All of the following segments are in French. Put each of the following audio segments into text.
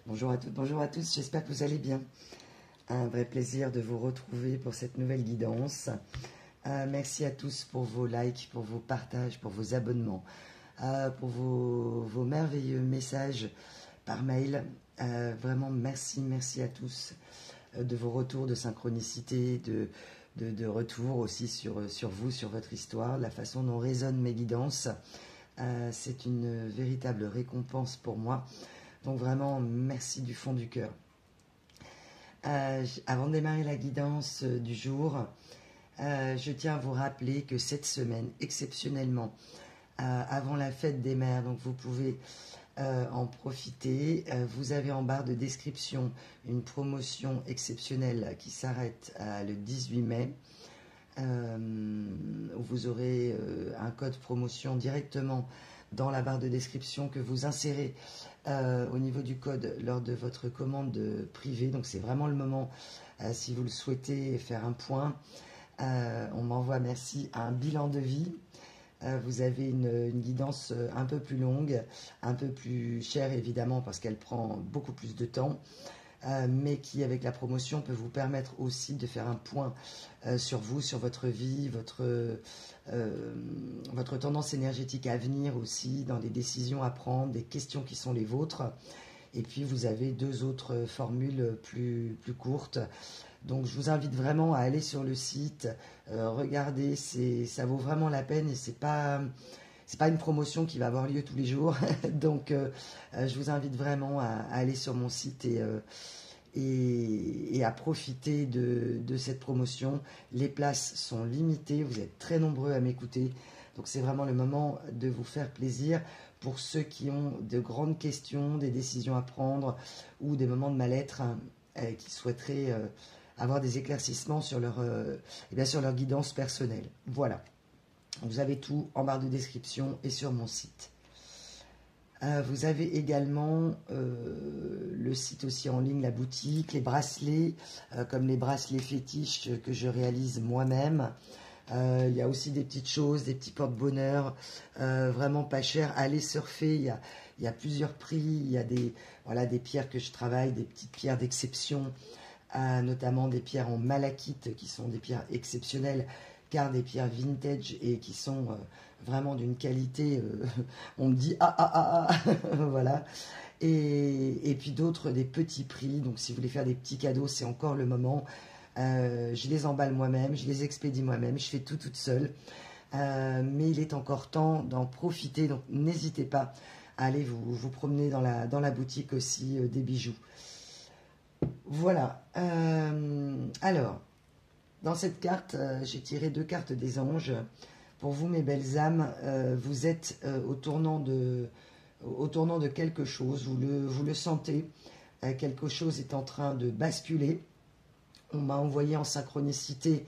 Bonjour à toutes, bonjour à tous, j'espère que vous allez bien. Un vrai plaisir de vous retrouver pour cette nouvelle guidance. Merci à tous pour vos likes, pour vos partages, pour vos abonnements, pour vos merveilleux messages par mail. Vraiment merci, merci à tous de vos retours de synchronicité, de retour aussi sur vous, sur votre histoire, la façon dont résonnent mes guidances. C'est une véritable récompense pour moi. Donc vraiment, merci du fond du cœur. Avant de démarrer la guidance du jour, je tiens à vous rappeler que cette semaine, exceptionnellement, avant la fête des mères, donc vous pouvez en profiter. Vous avez en barre de description une promotion exceptionnelle qui s'arrête le 18 mai. Où vous aurez un code promotion directement dans la barre de description que vous insérez au niveau du code lors de votre commande privée. Donc c'est vraiment le moment, si vous le souhaitez, faire un point. On m'envoie merci à un bilan de vie. Vous avez une guidance un peu plus longue, un peu plus chère évidemment parce qu'elle prend beaucoup plus de temps. Mais qui, avec la promotion, peut vous permettre aussi de faire un point sur vous, sur votre vie, votre tendance énergétique à venir aussi, dans des décisions à prendre, des questions qui sont les vôtres. Et puis, vous avez deux autres formules plus courtes. Donc, je vous invite vraiment à aller sur le site, regarder, ça vaut vraiment la peine et c'est pas une promotion qui va avoir lieu tous les jours. Donc, je vous invite vraiment à aller sur mon site et à profiter de cette promotion. Les places sont limitées. Vous êtes très nombreux à m'écouter. Donc, c'est vraiment le moment de vous faire plaisir. Pour ceux qui ont de grandes questions, des décisions à prendre ou des moments de mal-être, qui souhaiteraient avoir des éclaircissements sur leur guidance personnelle. Voilà. Vous avez tout en barre de description et sur mon site. Vous avez également le site aussi en ligne, la boutique, les bracelets, comme les bracelets fétiches que je réalise moi-même. Il y a aussi des petites choses, des petits porte-bonheur, vraiment pas chers. Allez surfer, il y a plusieurs prix, il y a des pierres que je travaille, des petites pierres d'exception, notamment des pierres en malachite qui sont des pierres exceptionnelles, car des pierres vintage et qui sont vraiment d'une qualité, on me dit voilà. Et puis d'autres, des petits prix, donc si vous voulez faire des petits cadeaux, c'est encore le moment. Je les emballe moi-même, je les expédie moi-même, je fais tout toute seule. Mais il est encore temps d'en profiter, donc n'hésitez pas à aller vous promener dans la boutique aussi des bijoux. Voilà. Alors, dans cette carte, j'ai tiré 2 cartes des anges. Pour vous, mes belles âmes, vous êtes au tournant de quelque chose. Vous le sentez. Quelque chose est en train de basculer. On m'a envoyé en synchronicité,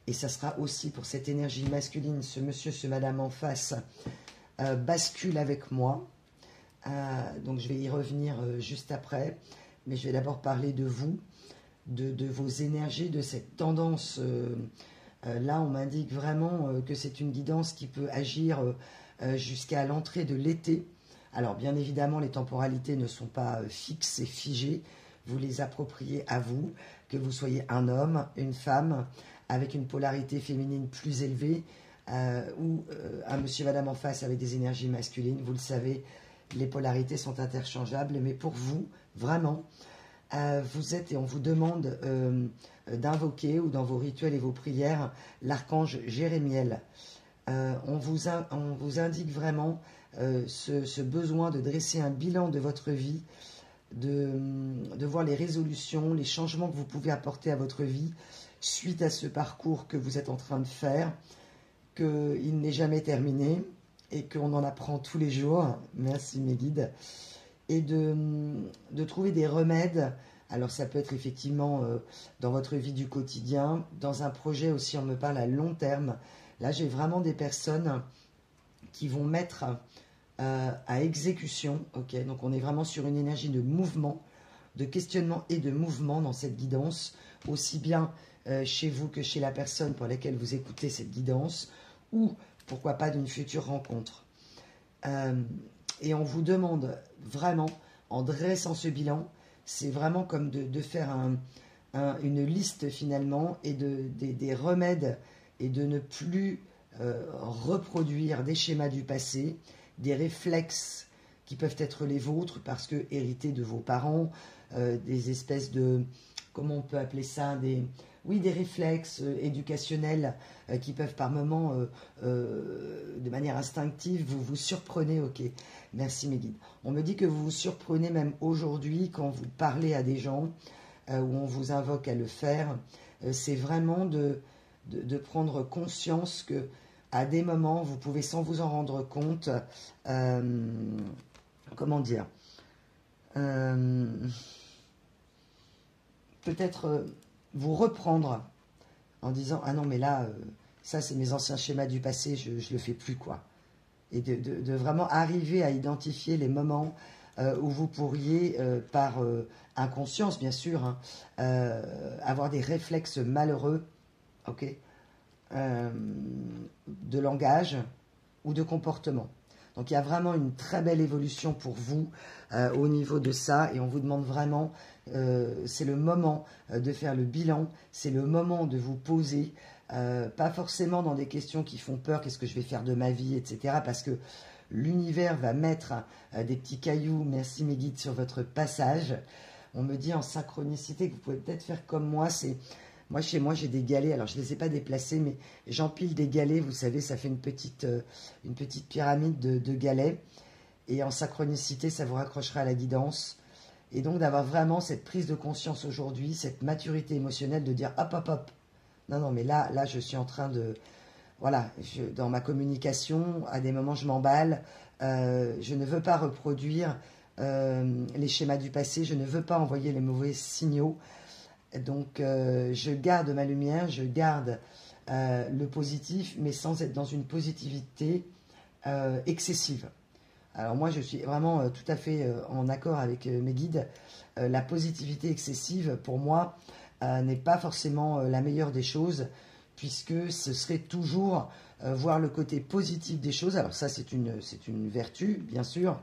et ça sera aussi pour cette énergie masculine, ce monsieur, ce madame en face, bascule avec moi. Donc je vais y revenir juste après. Mais je vais d'abord parler de vous, de vos énergies, de cette tendance. Là, on m'indique vraiment que c'est une guidance qui peut agir jusqu'à l'entrée de l'été. Alors, bien évidemment, les temporalités ne sont pas fixes et figées. Vous les appropriez à vous, que vous soyez un homme, une femme, avec une polarité féminine plus élevée, ou un monsieur, madame en face avec des énergies masculines. Vous le savez, les polarités sont interchangeables, mais pour vous, vraiment, vous êtes et on vous demande d'invoquer ou dans vos rituels et vos prières l'archange Jérémiel. On vous indique vraiment ce besoin de dresser un bilan de votre vie, de voir les résolutions, les changements que vous pouvez apporter à votre vie suite à ce parcours que vous êtes en train de faire, qu'il n'est jamais terminé et qu'on en apprend tous les jours. Merci mes guides. Et de trouver des remèdes. Alors ça peut être effectivement dans votre vie du quotidien, dans un projet aussi, on me parle à long terme. Là j'ai vraiment des personnes qui vont mettre à exécution, ok, donc on est vraiment sur une énergie de mouvement, de questionnement et de mouvement dans cette guidance, aussi bien chez vous que chez la personne pour laquelle vous écoutez cette guidance, ou pourquoi pas d'une future rencontre. Et on vous demande vraiment, en dressant ce bilan, c'est vraiment comme de faire une liste finalement et des remèdes et de ne plus reproduire des schémas du passé, des réflexes qui peuvent être les vôtres parce que hérités de vos parents, des espèces de, comment on peut appeler ça, des réflexes éducationnels qui peuvent par moments, de manière instinctive, vous vous surprenez, ok, merci mes guides. On me dit que vous vous surprenez même aujourd'hui quand vous parlez à des gens où on vous invoque à le faire. C'est vraiment de prendre conscience que à des moments, vous pouvez sans vous en rendre compte, comment dire, peut-être vous reprendre en disant ah non mais là ça c'est mes anciens schémas du passé, je le fais plus quoi, et de vraiment arriver à identifier les moments où vous pourriez par inconscience bien sûr avoir des réflexes malheureux, ok, de langage ou de comportement. Donc il y a vraiment une très belle évolution pour vous au niveau de ça, et on vous demande vraiment, c'est le moment de faire le bilan, c'est le moment de vous poser, pas forcément dans des questions qui font peur, qu'est-ce que je vais faire de ma vie, etc. Parce que l'univers va mettre des petits cailloux, merci mes guides, sur votre passage. On me dit en synchronicité que vous pouvez peut-être faire comme moi, c'est... Moi, chez moi, j'ai des galets. Alors, je ne les ai pas déplacés, mais j'empile des galets. Vous savez, ça fait une petite pyramide de galets. Et en synchronicité, ça vous raccrochera à la guidance. Et donc, d'avoir vraiment cette prise de conscience aujourd'hui, cette maturité émotionnelle de dire hop, hop, hop. Non, non, mais là, je suis en train de... Voilà, dans ma communication, à des moments, je m'emballe. Je ne veux pas reproduire les schémas du passé. Je ne veux pas envoyer les mauvais signaux. Donc, je garde ma lumière, je garde le positif, mais sans être dans une positivité excessive. Alors moi, je suis vraiment tout à fait en accord avec mes guides. La positivité excessive, pour moi, n'est pas forcément la meilleure des choses, puisque ce serait toujours voir le côté positif des choses. Alors ça, c'est une vertu, bien sûr,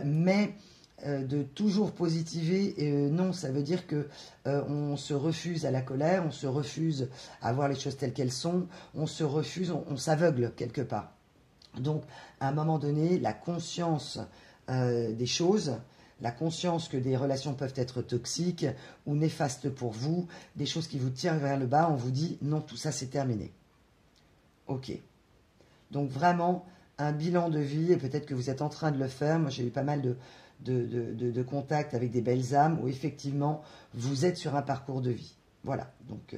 mais... de toujours positiver, non, ça veut dire que on se refuse à la colère, on se refuse à voir les choses telles qu'elles sont, on se refuse, on s'aveugle quelque part. Donc, à un moment donné, la conscience des choses, la conscience que des relations peuvent être toxiques ou néfastes pour vous, des choses qui vous tirent vers le bas, on vous dit non, tout ça c'est terminé. Ok. Donc vraiment, un bilan de vie, et peut-être que vous êtes en train de le faire. Moi, j'ai eu pas mal de contacts avec des belles âmes où effectivement, vous êtes sur un parcours de vie. Voilà, donc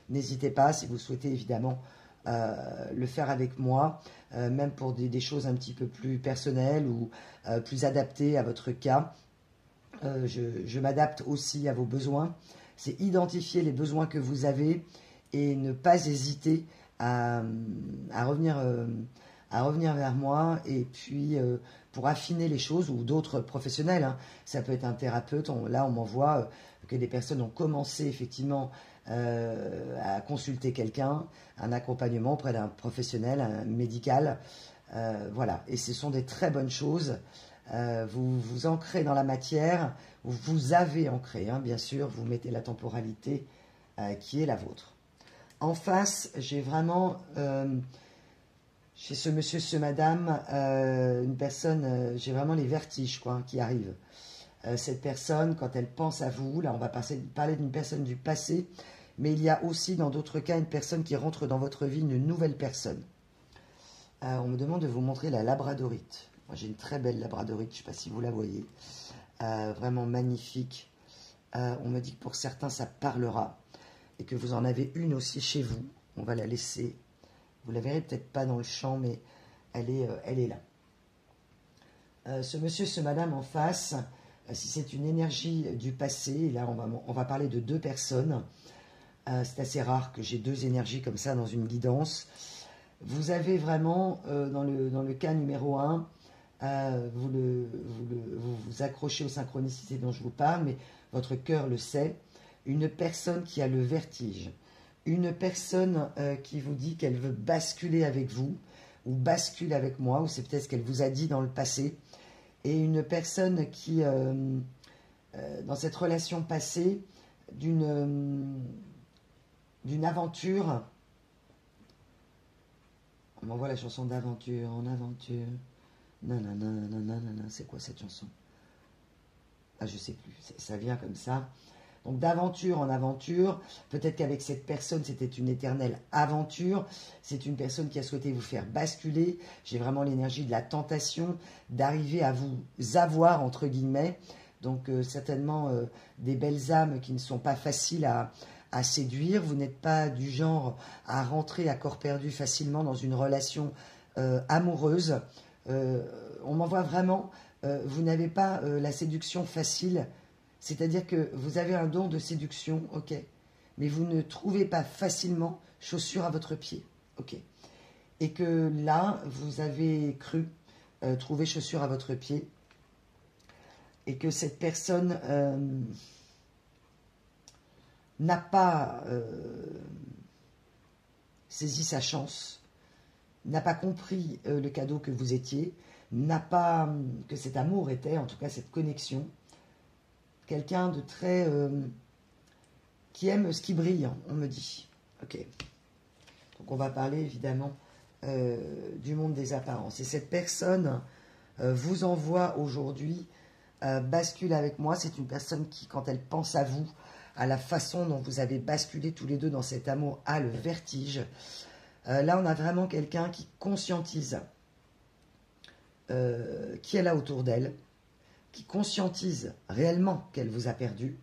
n'hésitez pas, si vous souhaitez évidemment le faire avec moi, même pour des choses un petit peu plus personnelles ou plus adaptées à votre cas. Je m'adapte aussi à vos besoins. C'est identifier les besoins que vous avez et ne pas hésiter à revenir vers moi, et puis pour affiner les choses, ou d'autres professionnels, hein. Ça peut être un thérapeute, là on m'envoie que des personnes ont commencé effectivement à consulter quelqu'un, un accompagnement auprès d'un professionnel, un médical, voilà, et ce sont des très bonnes choses. Vous vous ancrez dans la matière, vous avez ancré, hein, bien sûr, vous mettez la temporalité qui est la vôtre. En face, j'ai vraiment... chez ce monsieur, ce madame, une personne, j'ai vraiment les vertiges quoi, qui arrivent. Cette personne, quand elle pense à vous, là on va parler d'une personne du passé, mais il y a aussi dans d'autres cas une personne qui rentre dans votre vie, une nouvelle personne. On me demande de vous montrer la labradorite. Moi j'ai une très belle labradorite, je ne sais pas si vous la voyez, vraiment magnifique. On me dit que pour certains ça parlera, et que vous en avez une aussi chez vous. On va la laisser. Vous la verrez peut-être pas dans le champ, mais elle est là. Ce monsieur, ce madame en face, si c'est une énergie du passé, et là on va parler de deux personnes. C'est assez rare que j'ai deux énergies comme ça dans une guidance. Vous avez vraiment, dans le cas numéro 1, vous vous accrochez aux synchronicités dont je vous parle, mais votre cœur le sait, une personne qui a le vertige. Une personne qui vous dit qu'elle veut basculer avec vous, ou bascule avec moi, ou c'est peut-être ce qu'elle vous a dit dans le passé, et une personne qui dans cette relation passée d'une aventure. On m'envoie la chanson d'aventure en aventure. Nanana, c'est quoi cette chanson? Ah, je sais plus, ça vient comme ça. Donc d'aventure en aventure, peut-être qu'avec cette personne, c'était une éternelle aventure. C'est une personne qui a souhaité vous faire basculer. J'ai vraiment l'énergie de la tentation, d'arriver à vous avoir, entre guillemets. Donc certainement des belles âmes qui ne sont pas faciles à séduire. Vous n'êtes pas du genre à rentrer à corps perdu facilement dans une relation amoureuse. On m'envoie vraiment, vous n'avez pas la séduction facile. C'est-à-dire que vous avez un don de séduction, ok, mais vous ne trouvez pas facilement chaussure à votre pied, ok. Et que là, vous avez cru trouver chaussure à votre pied, et que cette personne n'a pas saisi sa chance, n'a pas compris le cadeau que vous étiez, n'a pas que cet amour était, en tout cas cette connexion. Quelqu'un de très... qui aime ce qui brille, on me dit. Ok. Donc on va parler évidemment du monde des apparences. Et cette personne vous envoie aujourd'hui bascule avec moi. C'est une personne qui, quand elle pense à vous, à la façon dont vous avez basculé tous les deux dans cet amour, a le vertige. Là, on a vraiment quelqu'un qui conscientise qui est là autour d'elle, qui conscientise réellement qu'elle vous a perdu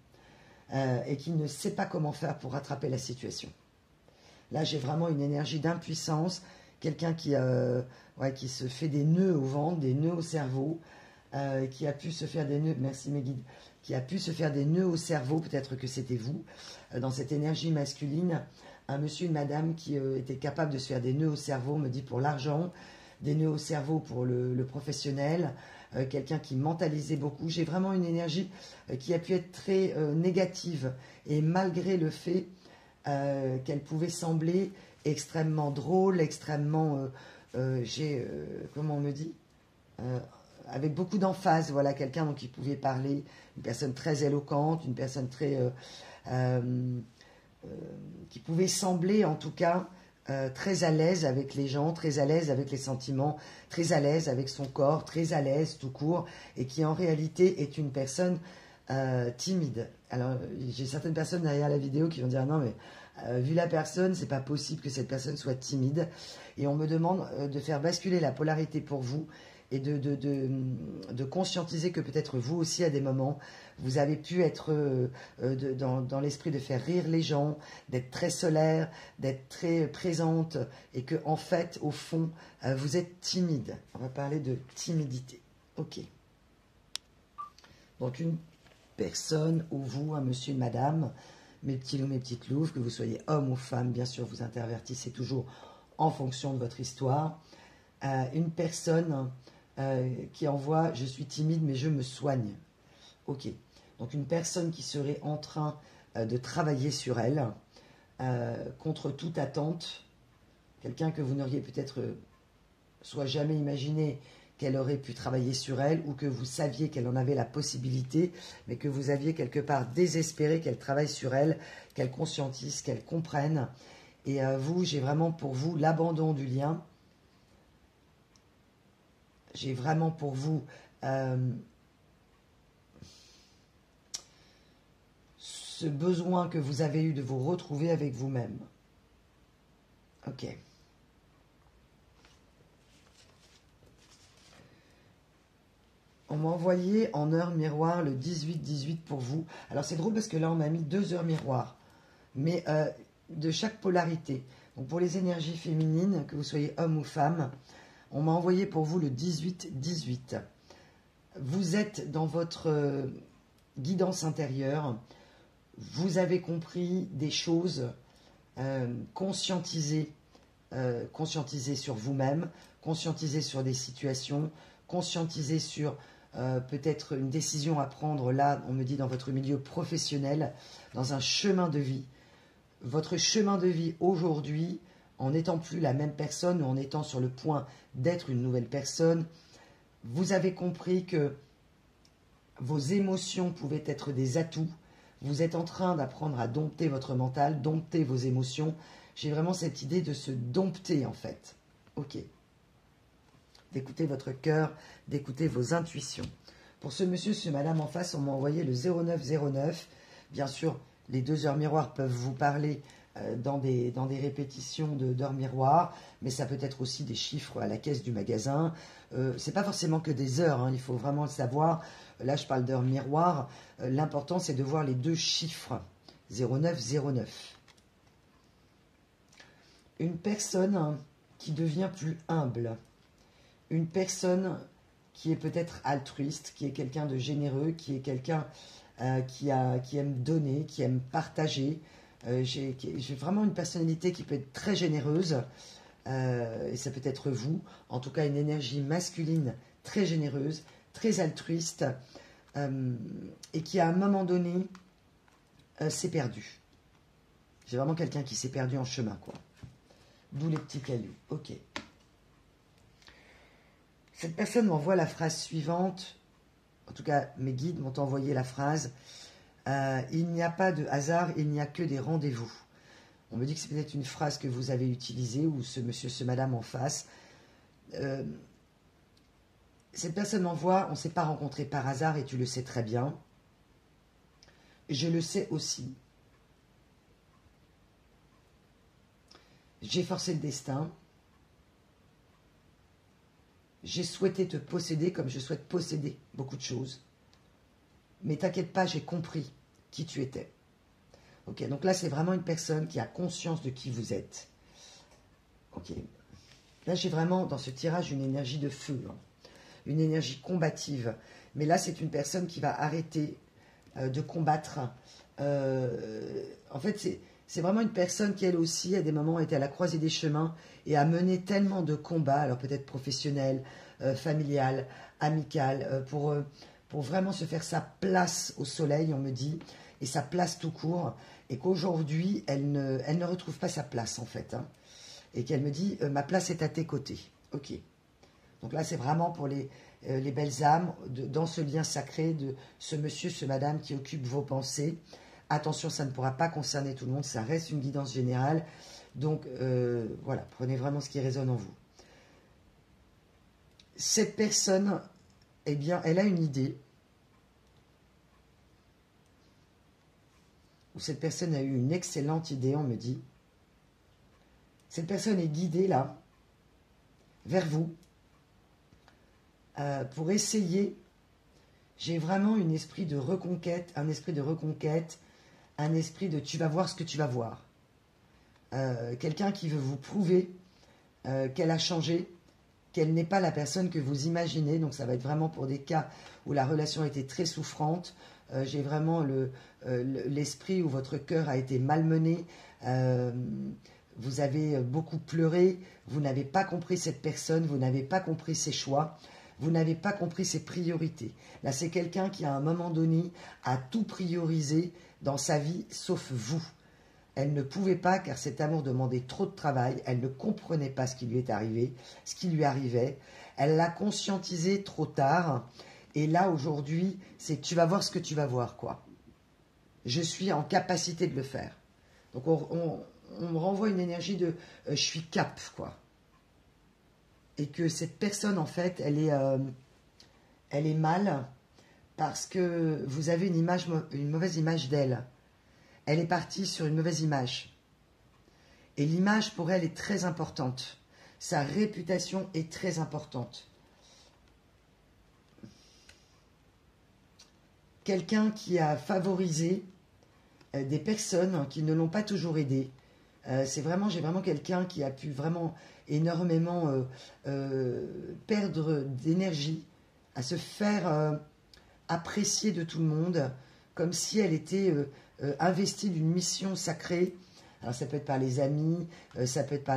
et qui ne sait pas comment faire pour rattraper la situation. Là, j'ai vraiment une énergie d'impuissance, quelqu'un qui se fait des nœuds au ventre, des nœuds au cerveau, qui a pu se faire des nœuds, merci mes guides, qui a pu se faire des nœuds au cerveau, peut-être que c'était vous, dans cette énergie masculine, un monsieur, une madame qui était capable de se faire des nœuds au cerveau, me dit pour l'argent, des nœuds au cerveau pour le professionnel, quelqu'un qui mentalisait beaucoup. J'ai vraiment une énergie qui a pu être très négative, et malgré le fait qu'elle pouvait sembler extrêmement drôle, extrêmement, comment on me dit, avec beaucoup d'emphase, voilà, quelqu'un qui pouvait parler, une personne très éloquente, une personne très qui pouvait sembler en tout cas très à l'aise avec les gens, très à l'aise avec les sentiments, très à l'aise avec son corps, très à l'aise tout court, et qui en réalité est une personne timide. Alors j'ai certaines personnes derrière la vidéo qui vont dire non mais vu la personne, c'est pas possible que cette personne soit timide, et on me demande de faire basculer la polarité pour vous et de conscientiser que peut-être vous aussi à des moments vous avez pu être dans l'esprit de faire rire les gens, d'être très solaire, d'être très présente, et que en fait au fond vous êtes timide. On va parler de timidité. Ok. Donc une personne ou vous, un monsieur, une madame, mes petits loups, mes petites louves, que vous soyez homme ou femme, bien sûr vous intervertissez toujours en fonction de votre histoire. Une personne qui envoie « je suis timide mais je me soigne ». Ok, donc une personne qui serait en train de travailler sur elle, contre toute attente, quelqu'un que vous n'auriez peut-être soit jamais imaginé qu'elle aurait pu travailler sur elle, ou que vous saviez qu'elle en avait la possibilité, mais que vous aviez quelque part désespéré qu'elle travaille sur elle, qu'elle conscientise, qu'elle comprenne. Et vous, j'ai vraiment pour vous l'abandon du lien. J'ai vraiment pour vous ce besoin que vous avez eu de vous retrouver avec vous-même. Ok. On m'a envoyé en heure miroir le 18-18 pour vous. Alors c'est drôle parce que là on m'a mis 2 heures miroir, mais de chaque polarité. Donc pour les énergies féminines, que vous soyez homme ou femme, on m'a envoyé pour vous le 18-18. Vous êtes dans votre guidance intérieure, vous avez compris des choses, conscientisez sur vous-même, conscientisez sur des situations, conscientisez sur peut-être une décision à prendre là, on me dit dans votre milieu professionnel, dans un chemin de vie. Votre chemin de vie aujourd'hui, en n'étant plus la même personne ou en étant sur le point d'être une nouvelle personne, vous avez compris que vos émotions pouvaient être des atouts. Vous êtes en train d'apprendre à dompter votre mental, dompter vos émotions. J'ai vraiment cette idée de se dompter en fait. Ok. D'écouter votre cœur, d'écouter vos intuitions. Pour ce monsieur, ce madame en face, on m'a envoyé le 0909. Bien sûr, les 2 heures miroirs peuvent vous parler dans des répétitions d'heures miroirs, mais ça peut être aussi des chiffres à la caisse du magasin. C'est pas forcément que des heures, hein, il faut vraiment le savoir. Là, je parle d'heures miroirs. L'important, c'est de voir les 2 chiffres. 0909. Une personne qui devient plus humble. Une personne qui est peut-être altruiste, qui est quelqu'un de généreux, qui est quelqu'un qui aime donner, qui aime partager. J'ai vraiment une personnalité qui peut être très généreuse, et ça peut être vous, en tout cas une énergie masculine très généreuse, très altruiste, et qui à un moment donné s'est perdu. J'ai vraiment quelqu'un qui s'est perdu en chemin, quoi. D'où les petits cailloux. Ok. Cette personne m'envoie la phrase suivante. En tout cas, mes guides m'ont envoyé la phrase. Il n'y a pas de hasard, il n'y a que des rendez-vous. On me dit que c'est peut-être une phrase que vous avez utilisée, ou ce monsieur, ce madame en face. Cette personne m'envoie, on ne s'est pas rencontrés par hasard, et tu le sais très bien. Je le sais aussi. J'ai forcé le destin. J'ai souhaité te posséder comme je souhaite posséder beaucoup de choses. Mais t'inquiète pas, j'ai compris qui tu étais. Ok, donc là, c'est vraiment une personne qui a conscience de qui vous êtes. Ok. Là, j'ai vraiment, dans ce tirage, une énergie de feu. Hein, une énergie combative. Mais là, c'est une personne qui va arrêter de combattre. En fait, c'est vraiment une personne qui, elle aussi, à des moments, était à la croisée des chemins et a mené tellement de combats, alors peut-être professionnels, familial, amical, pour vraiment se faire sa place au soleil, on me dit, et sa place tout court, et qu'aujourd'hui, elle ne retrouve pas sa place, en fait. Hein, et qu'elle me dit, ma place est à tes côtés. Ok. Donc là, c'est vraiment pour les belles âmes, dans ce lien sacré de ce monsieur, ce madame qui occupe vos pensées. Attention, ça ne pourra pas concerner tout le monde, ça reste une guidance générale. Donc, voilà, prenez vraiment ce qui résonne en vous. Cette personne, eh bien, elle a une idée. Ou cette personne a eu une excellente idée, on me dit. Cette personne est guidée, là, vers vous, pour essayer. J'ai vraiment un esprit de reconquête, un esprit de tu vas voir ce que tu vas voir. Quelqu'un qui veut vous prouver qu'elle a changé, qu'elle n'est pas la personne que vous imaginez. Donc ça va être vraiment pour des cas où la relation a été très souffrante. J'ai vraiment l'esprit où votre cœur a été malmené. Vous avez beaucoup pleuré. Vous n'avez pas compris cette personne. Vous n'avez pas compris ses choix. Vous n'avez pas compris ses priorités. Là, c'est quelqu'un qui, à un moment donné, a tout priorisé dans sa vie, sauf vous. Elle ne pouvait pas, car cet amour demandait trop de travail. Elle ne comprenait pas ce qui lui est arrivé, ce qui lui arrivait. Elle l'a conscientisé trop tard. Et là, aujourd'hui, c'est tu vas voir ce que tu vas voir, quoi. Je suis en capacité de le faire. Donc, on me renvoie une énergie de je suis cap, quoi. Et que cette personne, en fait, elle est mal parce que vous avez une mauvaise image d'elle. Elle est partie sur une mauvaise image. Et l'image, pour elle, est très importante. Sa réputation est très importante. Quelqu'un qui a favorisé des personnes qui ne l'ont pas toujours aidé. J'ai vraiment quelqu'un qui a pu vraiment énormément perdre d'énergie, à se faire apprécier de tout le monde, comme si elle était investie d'une mission sacrée. Alors ça peut être par les amis, ça peut être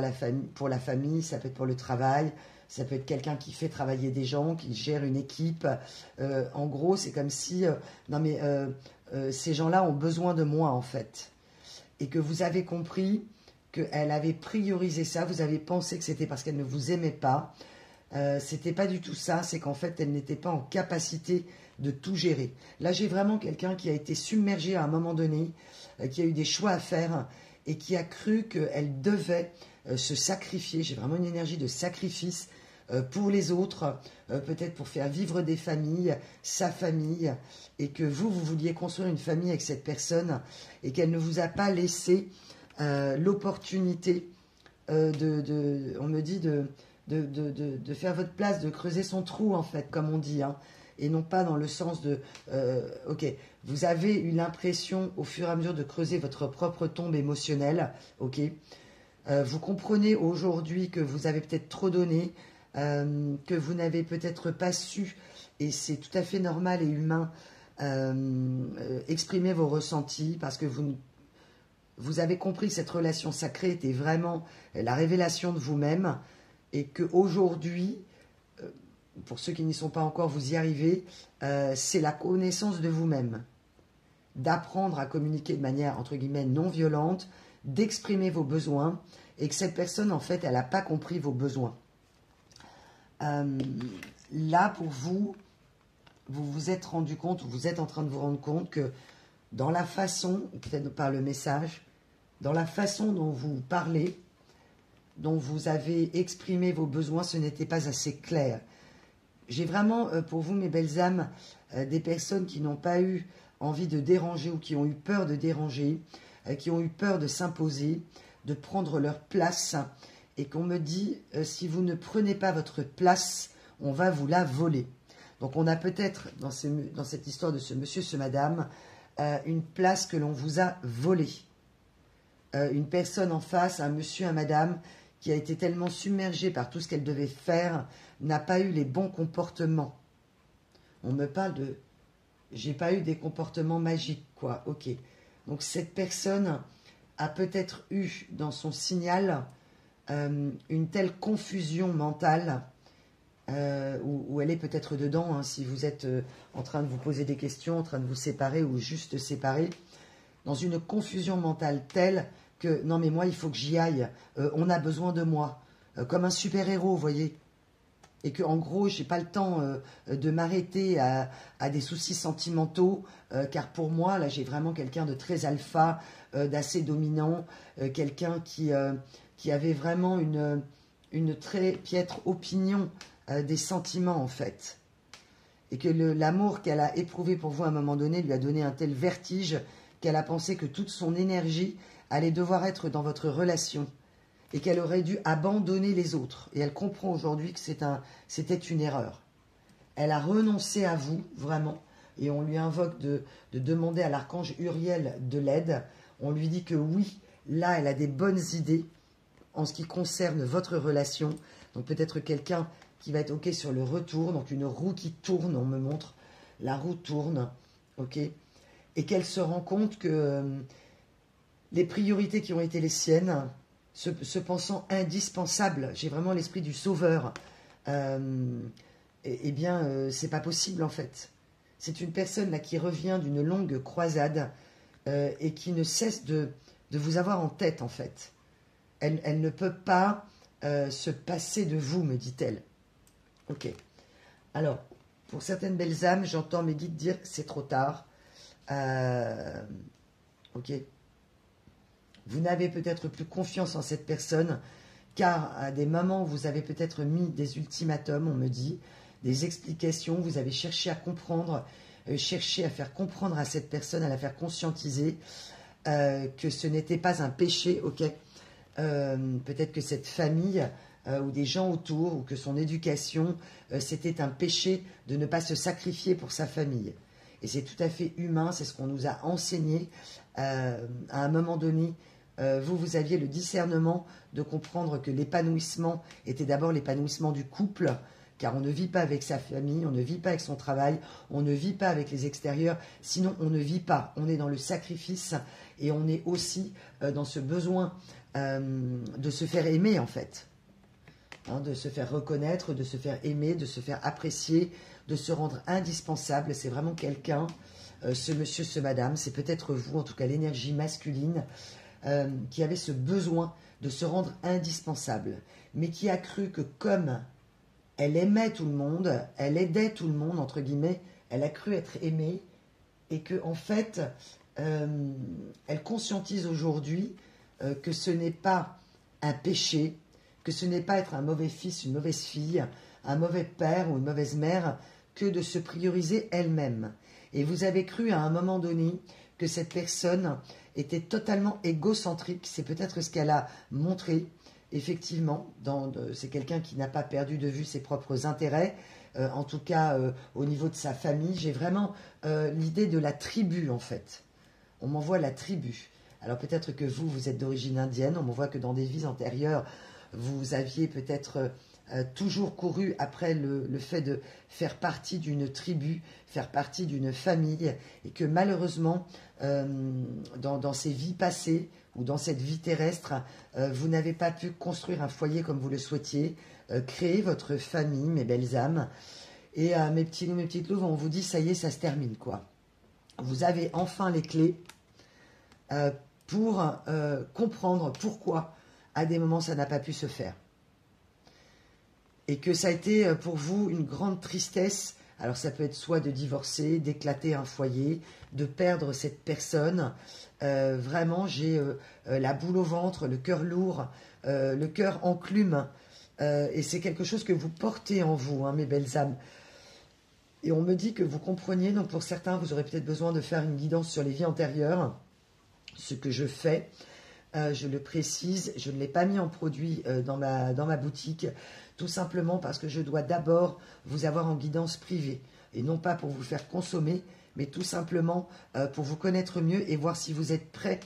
pour la famille, ça peut être pour le travail, ça peut être quelqu'un qui fait travailler des gens, qui gère une équipe. En gros, c'est comme si ces gens-là ont besoin de moi, en fait. Et que vous avez compris qu'elle avait priorisé ça, vous avez pensé que c'était parce qu'elle ne vous aimait pas. C'était pas du tout ça, c'est qu'en fait, elle n'était pas en capacité de tout gérer. Là, j'ai vraiment quelqu'un qui a été submergé à un moment donné, qui a eu des choix à faire et qui a cru qu'elle devait se sacrifier. J'ai vraiment une énergie de sacrifice pour les autres, peut-être pour faire vivre des familles, sa famille, et que vous vouliez construire une famille avec cette personne et qu'elle ne vous a pas laissé l'opportunité on me dit de faire votre place, de creuser son trou en fait, comme on dit, hein, et non pas dans le sens de ok, vous avez eu l'impression au fur et à mesure de creuser votre propre tombe émotionnelle, ok, vous comprenez aujourd'hui que vous avez peut-être trop donné, que vous n'avez peut-être pas su, et c'est tout à fait normal et humain, exprimer vos ressentis parce que vous avez compris que cette relation sacrée était vraiment la révélation de vous-même et qu'aujourd'hui, pour ceux qui n'y sont pas encore, vous y arrivez, c'est la connaissance de vous-même, d'apprendre à communiquer de manière, entre guillemets, non violente, d'exprimer vos besoins et que cette personne, en fait, elle n'a pas compris vos besoins. Là, pour vous, vous vous êtes rendu compte, ou vous êtes en train de vous rendre compte que dans la façon, peut-être par le message, dans la façon dont vous parlez, dont vous avez exprimé vos besoins, ce n'était pas assez clair. J'ai vraiment, pour vous, mes belles âmes, des personnes qui n'ont pas eu envie de déranger ou qui ont eu peur de déranger, qui ont eu peur de s'imposer, de prendre leur place, et qu'on me dit, si vous ne prenez pas votre place, on va vous la voler. Donc on a peut-être, dans cette histoire de ce monsieur, ce madame, une place que l'on vous a volée. Une personne en face, un monsieur, un madame, qui a été tellement submergée par tout ce qu'elle devait faire, n'a pas eu les bons comportements. On me parle de... J'ai pas eu des comportements magiques, quoi. Ok. Donc cette personne a peut-être eu dans son signal une telle confusion mentale où elle est peut-être dedans, hein, si vous êtes en train de vous poser des questions, en train de vous séparer ou juste séparer, dans une confusion mentale telle que non mais moi il faut que j'y aille, on a besoin de moi, comme un super-héros, vous voyez, et que en gros j'ai pas le temps de m'arrêter à des soucis sentimentaux, car pour moi là j'ai vraiment quelqu'un de très alpha, d'assez dominant, quelqu'un qui avait vraiment une très piètre opinion des sentiments en fait, et que l'amour qu'elle a éprouvé pour vous à un moment donné lui a donné un tel vertige qu'elle a pensé que toute son énergie allait devoir être dans votre relation et qu'elle aurait dû abandonner les autres. Et elle comprend aujourd'hui que c'était une erreur. Elle a renoncé à vous, vraiment, et on lui invoque de demander à l'archange Uriel de l'aide. On lui dit que oui, là, elle a des bonnes idées en ce qui concerne votre relation. Donc peut-être quelqu'un qui va être OK sur le retour, donc une roue qui tourne, on me montre, la roue tourne, OK, et qu'elle se rend compte que les priorités qui ont été les siennes, se pensant indispensables, j'ai vraiment l'esprit du sauveur, eh bien, c'est pas possible en fait. C'est une personne là qui revient d'une longue croisade et qui ne cesse de vous avoir en tête en fait. Elle ne peut pas se passer de vous, me dit-elle. Ok. Alors, pour certaines belles âmes, j'entends mes guides dire que c'est trop tard. Ok. Vous n'avez peut-être plus confiance en cette personne, car à des moments, vous avez peut-être mis des ultimatums, on me dit, des explications, vous avez cherché à comprendre, cherché à faire comprendre à cette personne, à la faire conscientiser que ce n'était pas un péché, ok. Peut-être que cette famille ou des gens autour, ou que son éducation, c'était un péché de ne pas se sacrifier pour sa famille. Et c'est tout à fait humain, c'est ce qu'on nous a enseigné à un moment donné. Vous aviez le discernement de comprendre que l'épanouissement était d'abord l'épanouissement du couple, car on ne vit pas avec sa famille, on ne vit pas avec son travail, on ne vit pas avec les extérieurs, sinon on ne vit pas. On est dans le sacrifice et on est aussi dans ce besoin de se faire aimer en fait, hein, de se faire reconnaître, de se faire aimer, de se faire apprécier, de se rendre indispensable. C'est vraiment quelqu'un, ce monsieur, ce madame, c'est peut-être vous, en tout cas l'énergie masculine, qui avait ce besoin de se rendre indispensable, mais qui a cru que comme elle aimait tout le monde, elle aidait tout le monde, entre guillemets, elle a cru être aimée, et que en fait, elle conscientise aujourd'hui que ce n'est pas un péché, que ce n'est pas être un mauvais fils, une mauvaise fille, un mauvais père ou une mauvaise mère, que de se prioriser elle-même. Et vous avez cru à un moment donné que cette personne était totalement égocentrique, c'est peut-être ce qu'elle a montré, effectivement, c'est quelqu'un qui n'a pas perdu de vue ses propres intérêts, en tout cas au niveau de sa famille. J'ai vraiment l'idée de la tribu, en fait. On m'envoie la tribu. Alors peut-être que vous êtes d'origine indienne, on m'envoie que dans des vies antérieures, vous aviez peut-être toujours couru après le fait de faire partie d'une tribu, faire partie d'une famille, et que malheureusement, dans ces vies passées, ou dans cette vie terrestre, vous n'avez pas pu construire un foyer comme vous le souhaitiez, créer votre famille, mes belles âmes. Et mes petits loups, mes petites louves, on vous dit, ça y est, ça se termine, quoi. Vous avez enfin les clés pour comprendre pourquoi, à des moments, ça n'a pas pu se faire. Et que ça a été pour vous une grande tristesse. Alors ça peut être soit de divorcer, d'éclater un foyer, de perdre cette personne. Vraiment, j'ai la boule au ventre, le cœur lourd, le cœur enclume. Et c'est quelque chose que vous portez en vous, hein, mes belles âmes. Et on me dit que vous compreniez, donc pour certains, vous aurez peut-être besoin de faire une guidance sur les vies antérieures. Ce que je fais, je le précise, je ne l'ai pas mis en produit dans ma boutique, tout simplement parce que je dois d'abord vous avoir en guidance privée, et non pas pour vous faire consommer, mais tout simplement pour vous connaître mieux et voir si vous êtes prêt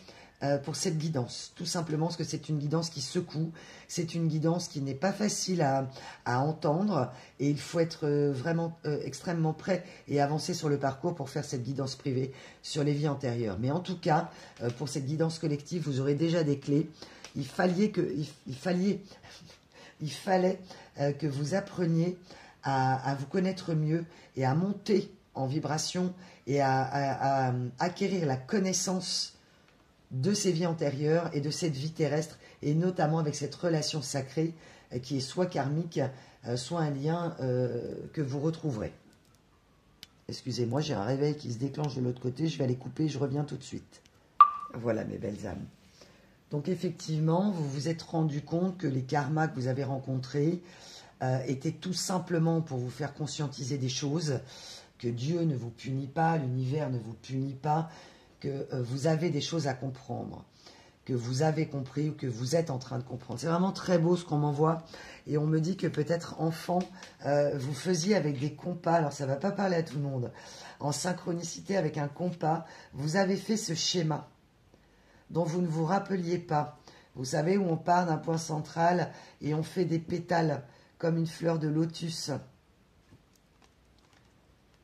pour cette guidance. Tout simplement parce que c'est une guidance qui secoue, c'est une guidance qui n'est pas facile à entendre, et il faut être vraiment extrêmement prêt et avancer sur le parcours pour faire cette guidance privée sur les vies antérieures. Mais en tout cas, pour cette guidance collective, vous aurez déjà des clés. Il fallait que vous appreniez à vous connaître mieux et à monter en vibration et à acquérir la connaissance de ces vies antérieures et de cette vie terrestre, et notamment avec cette relation sacrée qui est soit karmique, soit un lien que vous retrouverez. Excusez-moi, j'ai un réveil qui se déclenche de l'autre côté, je vais aller couper, je reviens tout de suite. Voilà mes belles âmes. Donc effectivement, vous vous êtes rendu compte que les karmas que vous avez rencontrés étaient tout simplement pour vous faire conscientiser des choses, que Dieu ne vous punit pas, l'univers ne vous punit pas, que vous avez des choses à comprendre, que vous avez compris ou que vous êtes en train de comprendre. C'est vraiment très beau ce qu'on m'envoie, et on me dit que peut-être enfant, vous faisiez avec des compas, alors ça ne va pas parler à tout le monde, en synchronicité avec un compas, vous avez fait ce schéma dont vous ne vous rappeliez pas. Vous savez, où on part d'un point central et on fait des pétales comme une fleur de lotus.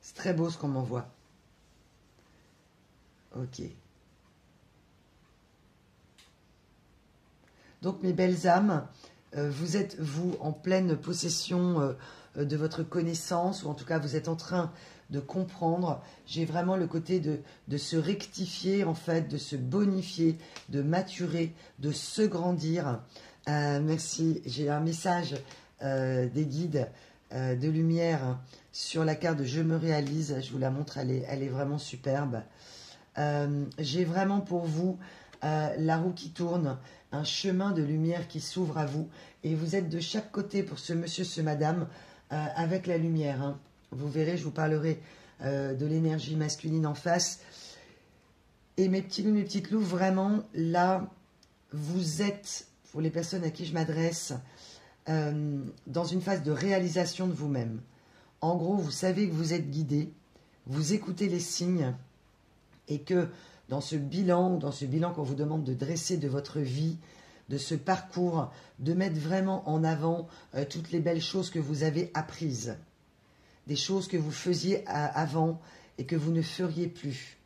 C'est très beau ce qu'on m'envoie. Ok. Donc mes belles âmes, vous êtes, vous, en pleine possession de votre connaissance, ou en tout cas vous êtes en train de comprendre. J'ai vraiment le côté de se rectifier, en fait, de se bonifier, de maturer, de se grandir. Merci, j'ai un message des guides de lumière sur la carte de Je me réalise. Je vous la montre, elle est vraiment superbe. J'ai vraiment pour vous la roue qui tourne, un chemin de lumière qui s'ouvre à vous, et vous êtes de chaque côté pour ce monsieur, ce madame, avec la lumière, hein. Vous verrez, je vous parlerai de l'énergie masculine en face. Et mes petits loups, mes petites loups, vraiment, là, vous êtes, pour les personnes à qui je m'adresse, dans une phase de réalisation de vous-même. En gros, vous savez que vous êtes guidé, vous écoutez les signes, et que dans ce bilan qu'on vous demande de dresser de votre vie, de ce parcours, de mettre vraiment en avant toutes les belles choses que vous avez apprises, des choses que vous faisiez avant et que vous ne feriez plus,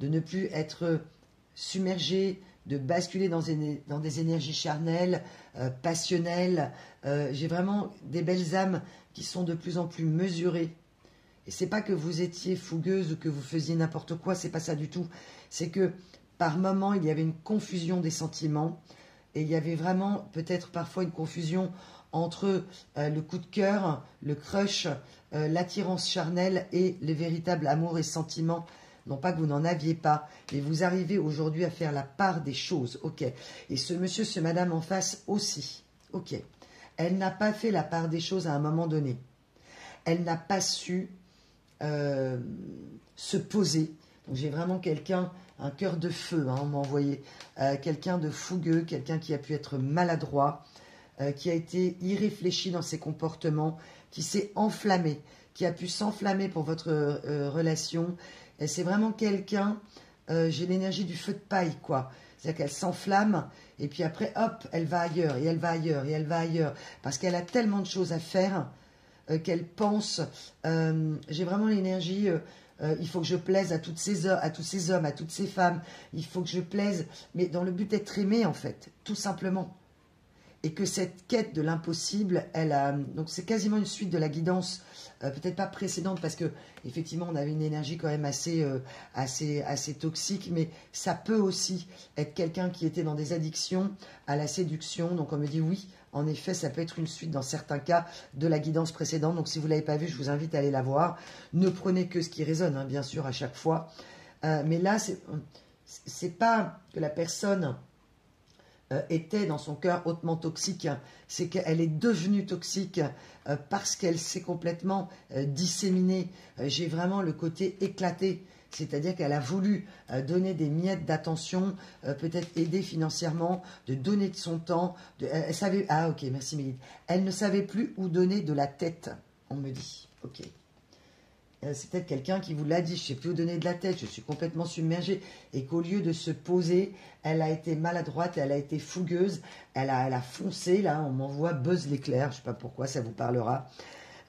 de ne plus être submergé, de basculer dans des énergies charnelles, passionnelles. J'ai vraiment des belles âmes qui sont de plus en plus mesurées. Et c'est pas que vous étiez fougueuse ou que vous faisiez n'importe quoi, c'est pas ça du tout. C'est que par moments, il y avait une confusion des sentiments, et il y avait vraiment peut-être parfois une confusion entre le coup de cœur, le crush, l'attirance charnelle et le véritable amour et sentiment. Non pas que vous n'en aviez pas, mais vous arrivez aujourd'hui à faire la part des choses. Ok. Et ce monsieur, ce madame en face aussi. Ok. Elle n'a pas fait la part des choses à un moment donné. Elle n'a pas su se poser. Donc j'ai vraiment quelqu'un, un cœur de feu, hein, on m'a envoyé. Quelqu'un de fougueux, quelqu'un qui a pu être maladroit, qui a été irréfléchi dans ses comportements, qui s'est enflammé, qui a pu s'enflammer pour votre relation. Et c'est vraiment quelqu'un, j'ai l'énergie du feu de paille, quoi. C'est-à-dire qu'elle s'enflamme, et puis après, hop, elle va ailleurs, et elle va ailleurs, et elle va ailleurs. Parce qu'elle a tellement de choses à faire qu'elle pense, j'ai vraiment l'énergie, il faut que je plaise à tous ces hommes, à toutes ces femmes, il faut que je plaise, mais dans le but d'être aimée, en fait, tout simplement. Et que cette quête de l'impossible, donc c'est quasiment une suite de la guidance, peut-être pas précédente, parce que effectivement on avait une énergie quand même assez toxique, mais ça peut aussi être quelqu'un qui était dans des addictions à la séduction. Donc on me dit oui, en effet, ça peut être une suite dans certains cas de la guidance précédente. Donc si vous ne l'avez pas vue, je vous invite à aller la voir. Ne prenez que ce qui résonne, hein, bien sûr, à chaque fois. Mais là, c'est pas que la personne était dans son cœur hautement toxique, c'est qu'elle est devenue toxique parce qu'elle s'est complètement disséminée. J'ai vraiment le côté éclaté, c'est-à-dire qu'elle a voulu donner des miettes d'attention, peut-être aider financièrement, de donner de son temps. Elle savait, ah ok, merci Mélite. Elle ne savait plus où donner de la tête, on me dit. Ok. C'est peut-être quelqu'un qui vous l'a dit, je ne sais plus où donner de la tête, je suis complètement submergée. Et qu'au lieu de se poser, elle a été maladroite, elle a été fougueuse, elle a foncé, là, on m'envoie Buzz l'éclair, je ne sais pas pourquoi, ça vous parlera.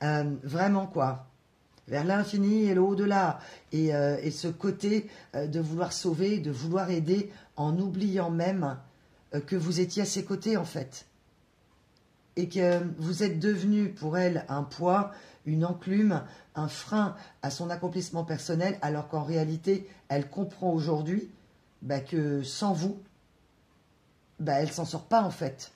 Vraiment, quoi, vers l'infini et l'au-delà. Et ce côté de vouloir sauver, de vouloir aider, en oubliant même que vous étiez à ses côtés, en fait. Et que vous êtes devenu pour elle un poids, une enclume, un frein à son accomplissement personnel, alors qu'en réalité, elle comprend aujourd'hui que sans vous, elle ne s'en sort pas en fait.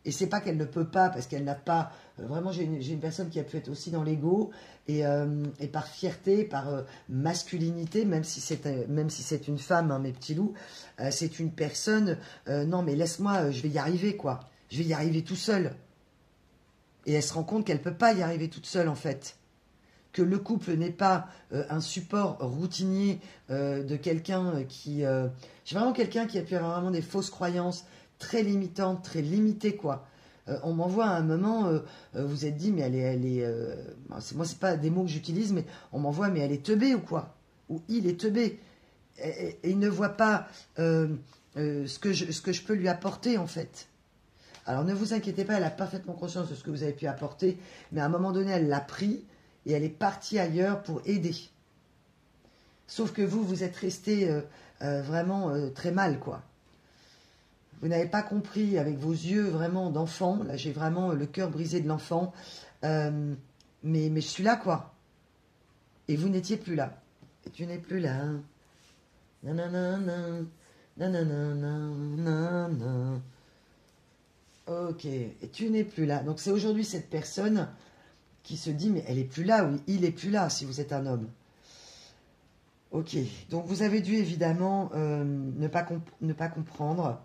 Et c'est pas qu'elle ne peut pas, parce qu'elle n'a pas... vraiment, j'ai une personne qui a pu être aussi dans l'ego, et par fierté, par masculinité, même si c'est une femme, hein, mes petits loups, c'est une personne... non, mais laisse-moi, je vais y arriver, quoi. Je vais y arriver tout seul. Et elle se rend compte qu'elle ne peut pas y arriver toute seule, en fait. Que le couple n'est pas un support routinier de quelqu'un qui... J'ai vraiment quelqu'un qui a pu avoir vraiment des fausses croyances très limitantes, très limitées, quoi. On m'envoie à un moment, vous êtes dit, mais elle est moi, c'est pas des mots que j'utilise, mais on m'envoie, mais elle est teubée ou quoi? Ou il est teubé. Et il ne voit pas ce que je peux lui apporter, en fait. Alors ne vous inquiétez pas, elle a parfaitement conscience de ce que vous avez pu apporter, mais à un moment donné, elle l'a pris et elle est partie ailleurs pour aider. Sauf que vous êtes resté vraiment très mal, quoi. Vous n'avez pas compris avec vos yeux vraiment d'enfant. Là, j'ai vraiment le cœur brisé de l'enfant. Mais je suis là, quoi. Et vous n'étiez plus là. Et tu n'es plus là. Nanana, nanana, nanana. Ok, et tu n'es plus là. Donc c'est aujourd'hui cette personne qui se dit, mais elle est plus là, oui, il est plus là si vous êtes un homme. Ok, donc vous avez dû évidemment ne pas comprendre.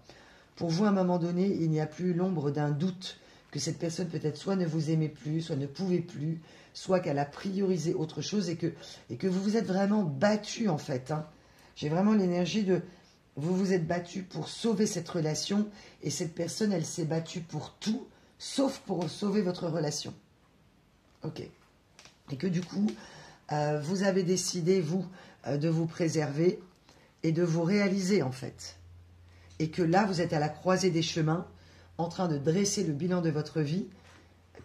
Pour vous, à un moment donné, il n'y a plus l'ombre d'un doute que cette personne peut-être soit ne vous aimait plus, soit ne pouvait plus, soit qu'elle a priorisé autre chose et que vous vous êtes vraiment battu en fait. Hein. J'ai vraiment l'énergie de... Vous vous êtes battu pour sauver cette relation et cette personne, elle s'est battue pour tout, sauf pour sauver votre relation. Ok. Et que du coup, vous avez décidé, vous, de vous préserver et de vous réaliser en fait. Et que là, vous êtes à la croisée des chemins, en train de dresser le bilan de votre vie,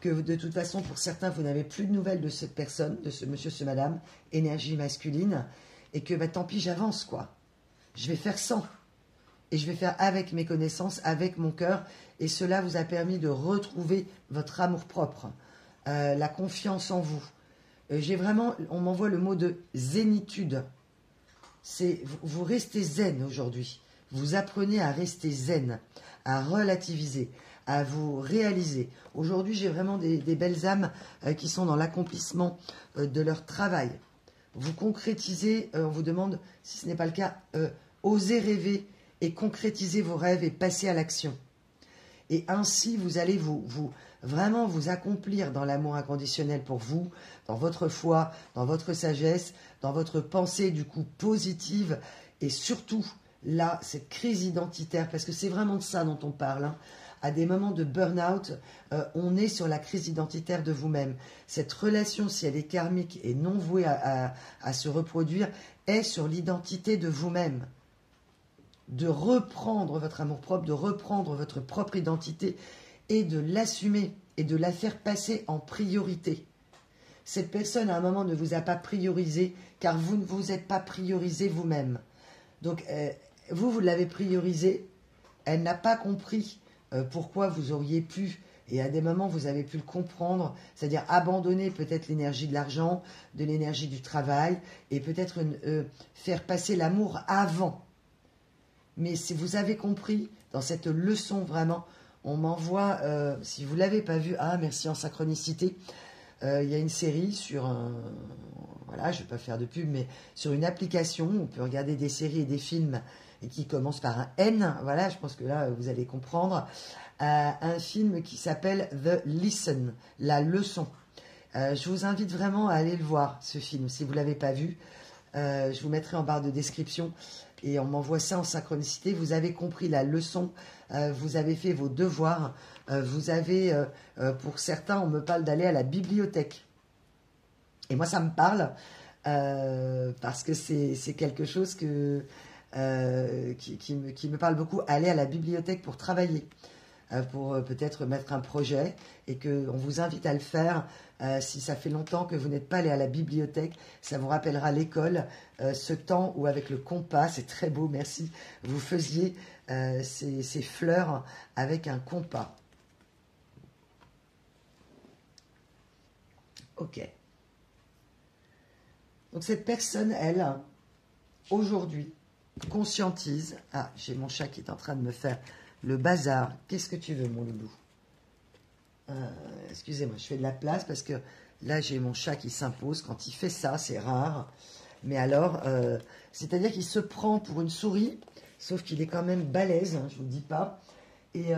que de toute façon, pour certains, vous n'avez plus de nouvelles de cette personne, de ce monsieur, ce madame, énergie masculine, et que tant pis, j'avance, quoi. Je vais faire sans. Et je vais faire avec mes connaissances, avec mon cœur. Et cela vous a permis de retrouver votre amour-propre, la confiance en vous. J'ai vraiment, on m'envoie le mot de zénitude. Vous restez zen aujourd'hui. Vous apprenez à rester zen, à relativiser, à vous réaliser. Aujourd'hui, j'ai vraiment des belles âmes qui sont dans l'accomplissement de leur travail. Vous concrétisez, on vous demande, si ce n'est pas le cas, osez rêver et concrétiser vos rêves et passer à l'action. Et ainsi, vous allez vraiment vous accomplir dans l'amour inconditionnel pour vous, dans votre foi, dans votre sagesse, dans votre pensée du coup positive et surtout, là, cette crise identitaire, parce que c'est vraiment de ça dont on parle, hein. À des moments de burn-out, on est sur la crise identitaire de vous-même. Cette relation, si elle est karmique et non vouée à se reproduire, est sur l'identité de vous-même. De reprendre votre amour-propre, de reprendre votre propre identité et de l'assumer et de la faire passer en priorité. Cette personne, à un moment, ne vous a pas priorisé car vous ne vous êtes pas priorisé vous-même. Donc, vous l'avez priorisée, elle n'a pas compris pourquoi vous auriez pu, et à des moments vous avez pu le comprendre, c'est-à-dire abandonner peut-être l'énergie de l'argent, de l'énergie du travail, et peut-être faire passer l'amour avant. Mais si vous avez compris, dans cette leçon vraiment, on m'envoie, si vous ne l'avez pas vu, ah merci en synchronicité, il y a une série sur voilà, je ne vais pas faire de pub, mais sur une application, on peut regarder des séries et des films et qui commencent par un N, voilà, je pense que là, vous allez comprendre, un film qui s'appelle The Lesson, la leçon. Je vous invite vraiment à aller le voir, ce film, si vous ne l'avez pas vu. Je vous mettrai en barre de description et on m'envoie ça en synchronicité. Vous avez compris la leçon, vous avez fait vos devoirs, vous avez, pour certains, on me parle d'aller à la bibliothèque. Et moi, ça me parle parce que c'est quelque chose qui me parle beaucoup. Aller à la bibliothèque pour travailler, pour peut-être mettre un projet et qu'on vous invite à le faire. Si ça fait longtemps que vous n'êtes pas allé à la bibliothèque, ça vous rappellera l'école, ce temps où avec le compas, c'est très beau, merci, vous faisiez ces fleurs avec un compas. Ok. Donc cette personne, elle, aujourd'hui, conscientise. Ah, j'ai mon chat qui est en train de me faire le bazar. Qu'est-ce que tu veux, mon loulou? Excusez-moi, je fais de la place parce que là, j'ai mon chat qui s'impose. Quand il fait ça, c'est rare. Mais alors, c'est-à-dire qu'il se prend pour une souris, sauf qu'il est quand même balèze, hein, je vous le dis pas. Et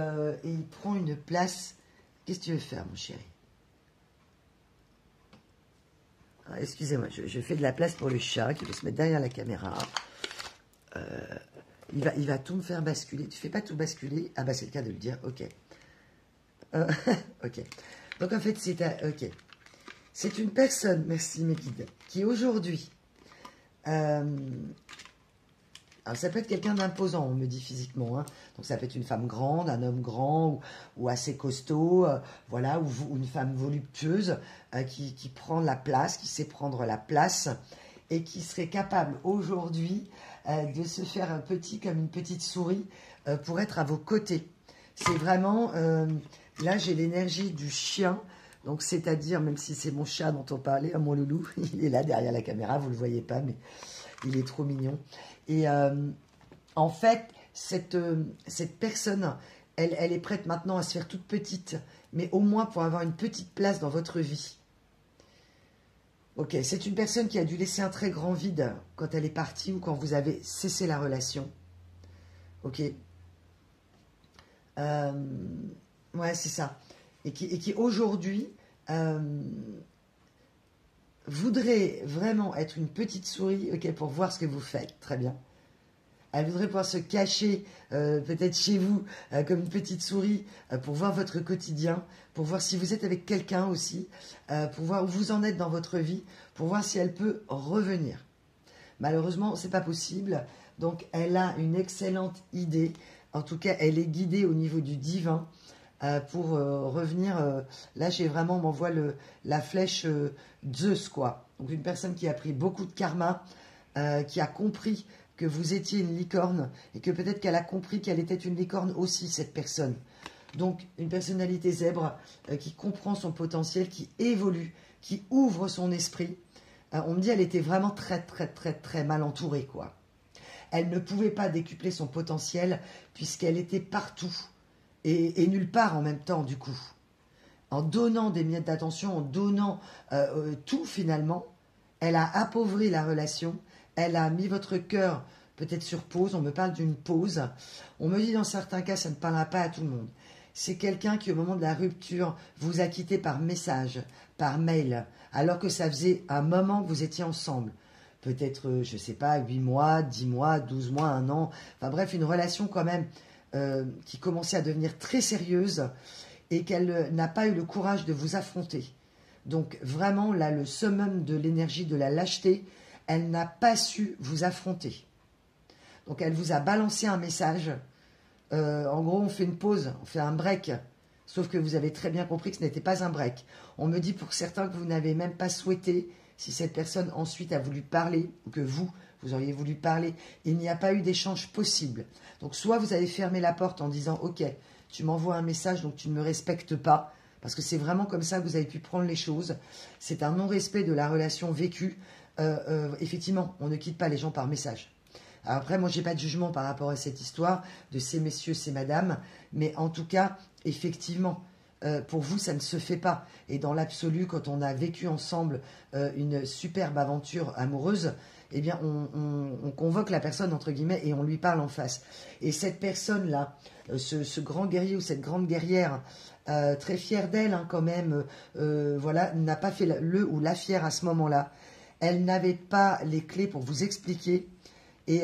il prend une place. Qu'est-ce que tu veux faire, mon chéri? Excusez-moi, je fais de la place pour le chat qui veut se mettre derrière la caméra. Il va tout me faire basculer. Tu fais pas tout basculer? Ah bah c'est le cas de le dire, ok. Ok. Donc en fait, ok. C'est une personne, merci mes guides, qui aujourd'hui... alors ça peut être quelqu'un d'imposant, on me dit physiquement. Hein. Donc ça peut être une femme grande, un homme grand ou assez costaud, voilà, ou une femme voluptueuse qui prend la place, qui sait prendre la place et qui serait capable aujourd'hui de se faire un petit comme une petite souris pour être à vos côtés. C'est vraiment, là j'ai l'énergie du chien, donc c'est-à-dire, même si c'est mon chat dont on parlait, hein, mon loulou, il est là derrière la caméra, vous ne le voyez pas, mais il est trop mignon. Et en fait, cette personne, elle est prête maintenant à se faire toute petite, mais au moins pour avoir une petite place dans votre vie. Ok, c'est une personne qui a dû laisser un très grand vide quand elle est partie ou quand vous avez cessé la relation. Ok. Ouais, c'est ça. Et qui aujourd'hui voudrait vraiment être une petite souris, ok, pour voir ce que vous faites. Très bien. Elle voudrait pouvoir se cacher peut-être chez vous comme une petite souris pour voir votre quotidien, pour voir si vous êtes avec quelqu'un aussi, pour voir où vous en êtes dans votre vie, pour voir si elle peut revenir. Malheureusement, ce n'est pas possible. Donc, elle a une excellente idée. En tout cas, elle est guidée au niveau du divin pour revenir. Là, j'ai vraiment, on m'envoie la flèche Zeus, quoi. Donc, une personne qui a pris beaucoup de karma, qui a compris que vous étiez une licorne et que peut-être qu'elle a compris qu'elle était une licorne aussi, cette personne. Donc, une personnalité zèbre qui comprend son potentiel, qui évolue, qui ouvre son esprit. On me dit qu'elle était vraiment très, très, très, très mal entourée, quoi. Elle ne pouvait pas décupler son potentiel puisqu'elle était partout. et nulle part en même temps, du coup. En donnant des miettes d'attention, en donnant tout finalement, elle a appauvri la relation, elle a mis votre cœur peut-être sur pause, on me parle d'une pause. On me dit dans certains cas, ça ne parlera pas à tout le monde. C'est quelqu'un qui au moment de la rupture vous a quitté par message, par mail, alors que ça faisait un moment que vous étiez ensemble. Peut-être, je ne sais pas, 8 mois, 10 mois, 12 mois, 1 an. Enfin bref, une relation quand même qui commençait à devenir très sérieuse et qu'elle n'a pas eu le courage de vous affronter. Donc vraiment, là, le summum de l'énergie de la lâcheté, elle n'a pas su vous affronter. Donc elle vous a balancé un message. En gros, on fait une pause, on fait un break. Sauf que vous avez très bien compris que ce n'était pas un break. On me dit pour certains que vous n'avez même pas souhaité, si cette personne ensuite a voulu parler, ou que vous auriez voulu parler, il n'y a pas eu d'échange possible. Donc soit vous avez fermé la porte en disant « Ok, tu m'envoies un message, donc tu ne me respectes pas », parce que c'est vraiment comme ça que vous avez pu prendre les choses. C'est un non-respect de la relation vécue. Effectivement, on ne quitte pas les gens par message. Alors après, moi, je n'ai pas de jugement par rapport à cette histoire de ces messieurs, ces madames, mais en tout cas, effectivement, pour vous, ça ne se fait pas. Et dans l'absolu, quand on a vécu ensemble une superbe aventure amoureuse, eh bien, on convoque la personne, entre guillemets, et on lui parle en face. Et cette personne-là, ce grand guerrier ou cette grande guerrière, très fière d'elle hein, quand même, voilà, n'a pas fait le ou la fière à ce moment-là. Elle n'avait pas les clés pour vous expliquer. Et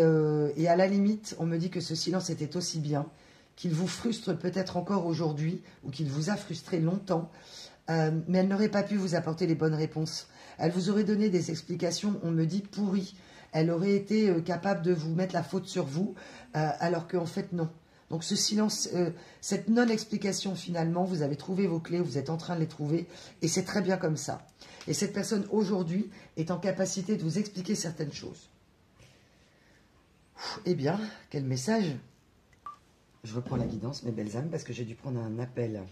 à la limite, on me dit que ce silence était aussi bien, qu'il vous frustre peut-être encore aujourd'hui, ou qu'il vous a frustré longtemps, mais elle n'aurait pas pu vous apporter les bonnes réponses. Elle vous aurait donné des explications, on me dit, pourries. Elle aurait été capable de vous mettre la faute sur vous, alors qu'en fait, non. Donc ce silence, cette non-explication finalement, vous avez trouvé vos clés, vous êtes en train de les trouver, et c'est très bien comme ça. Et cette personne aujourd'hui est en capacité de vous expliquer certaines choses. Eh bien, quel message! Je reprends la guidance, mes belles âmes, parce que j'ai dû prendre un appel.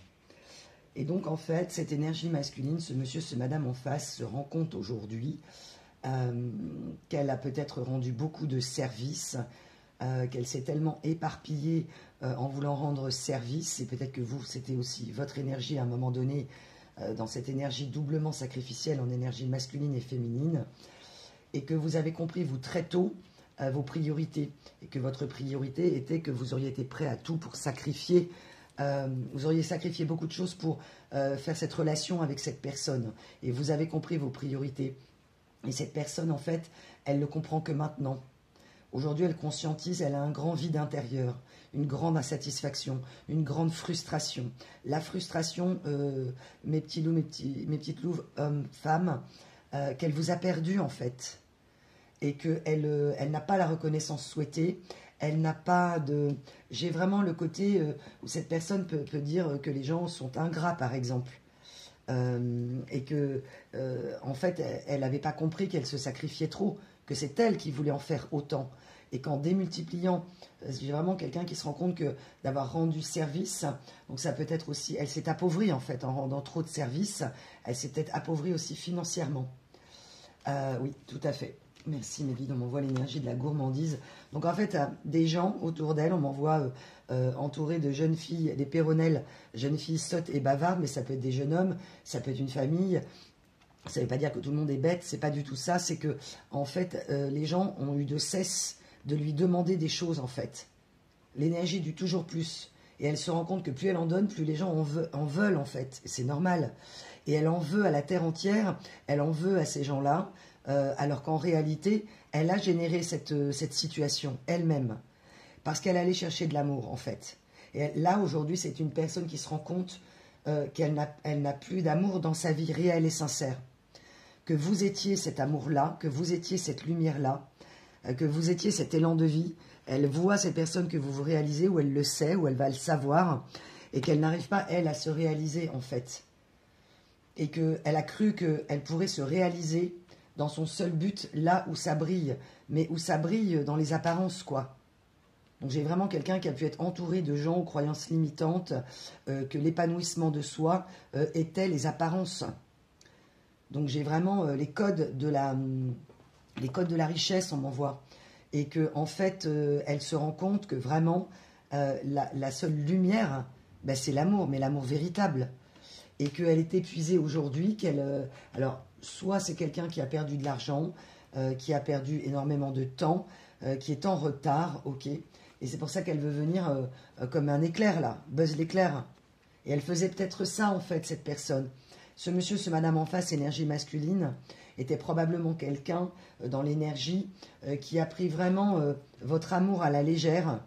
Et donc, en fait, cette énergie masculine, ce monsieur, ce madame en face, se rend compte aujourd'hui qu'elle a peut-être rendu beaucoup de services, qu'elle s'est tellement éparpillée en voulant rendre service, et peut-être que vous, c'était aussi votre énergie à un moment donné, dans cette énergie doublement sacrificielle en énergie masculine et féminine, et que vous avez compris, vous, très tôt, vos priorités, et que votre priorité était que vous auriez été prêt à tout pour sacrifier, vous auriez sacrifié beaucoup de choses pour faire cette relation avec cette personne, et vous avez compris vos priorités. Et cette personne, en fait, elle ne comprend que maintenant. Aujourd'hui, elle conscientise, elle a un grand vide intérieur, une grande insatisfaction, une grande frustration. La frustration, mes petits loups, mes petites louves, hommes, femmes, qu'elle vous a perdu, en fait. Et qu'elle elle n'a pas la reconnaissance souhaitée, elle n'a pas de... J'ai vraiment le côté où cette personne peut dire que les gens sont ingrats, par exemple. Et que, en fait, elle n'avait pas compris qu'elle se sacrifiait trop, que c'est elle qui voulait en faire autant. Et qu'en démultipliant, j'ai vraiment quelqu'un qui se rend compte que d'avoir rendu service, donc ça peut être aussi... Elle s'est appauvrie, en fait, en rendant trop de services. Elle s'est peut-être appauvrie aussi financièrement. Oui, tout à fait. Merci mes guides, on m'envoie l'énergie de la gourmandise. Donc en fait, des gens autour d'elle, on m'envoie entourée de jeunes filles, des péronnelles, jeunes filles sottes et bavardes, mais ça peut être des jeunes hommes, ça peut être une famille. Ça ne veut pas dire que tout le monde est bête, c'est pas du tout ça. C'est que en fait, les gens ont eu de cesse de lui demander des choses en fait. L'énergie du toujours plus. Et elle se rend compte que plus elle en donne, plus les gens en veulent en fait. C'est normal. Et elle en veut à la terre entière, elle en veut à ces gens-là. Alors qu'en réalité, elle a généré cette situation elle-même, parce qu'elle allait chercher de l'amour, en fait. Et là, aujourd'hui, c'est une personne qui se rend compte qu'elle n'a plus d'amour dans sa vie réelle et sincère. Que vous étiez cet amour-là, que vous étiez cette lumière-là, que vous étiez cet élan de vie. Elle voit cette personne que vous vous réalisez, ou elle le sait, ou elle va le savoir, et qu'elle n'arrive pas, elle, à se réaliser, en fait. Et qu'elle a cru qu'elle pourrait se réaliser dans son seul but, là où ça brille, mais où ça brille dans les apparences, quoi. Donc j'ai vraiment quelqu'un qui a pu être entouré de gens aux croyances limitantes, que l'épanouissement de soi était les apparences. Donc j'ai vraiment les codes de la richesse, on m'envoie. Et que en fait, elle se rend compte que vraiment, la seule lumière, ben, c'est l'amour, mais l'amour véritable. Et qu'elle est épuisée aujourd'hui, alors, soit c'est quelqu'un qui a perdu de l'argent, qui a perdu énormément de temps, qui est en retard, ok. Et c'est pour ça qu'elle veut venir comme un éclair, là, Buzz l'éclair. Et elle faisait peut-être ça, en fait, cette personne. Ce monsieur, ce madame en face, énergie masculine, était probablement quelqu'un dans l'énergie qui a pris vraiment votre amour à la légère,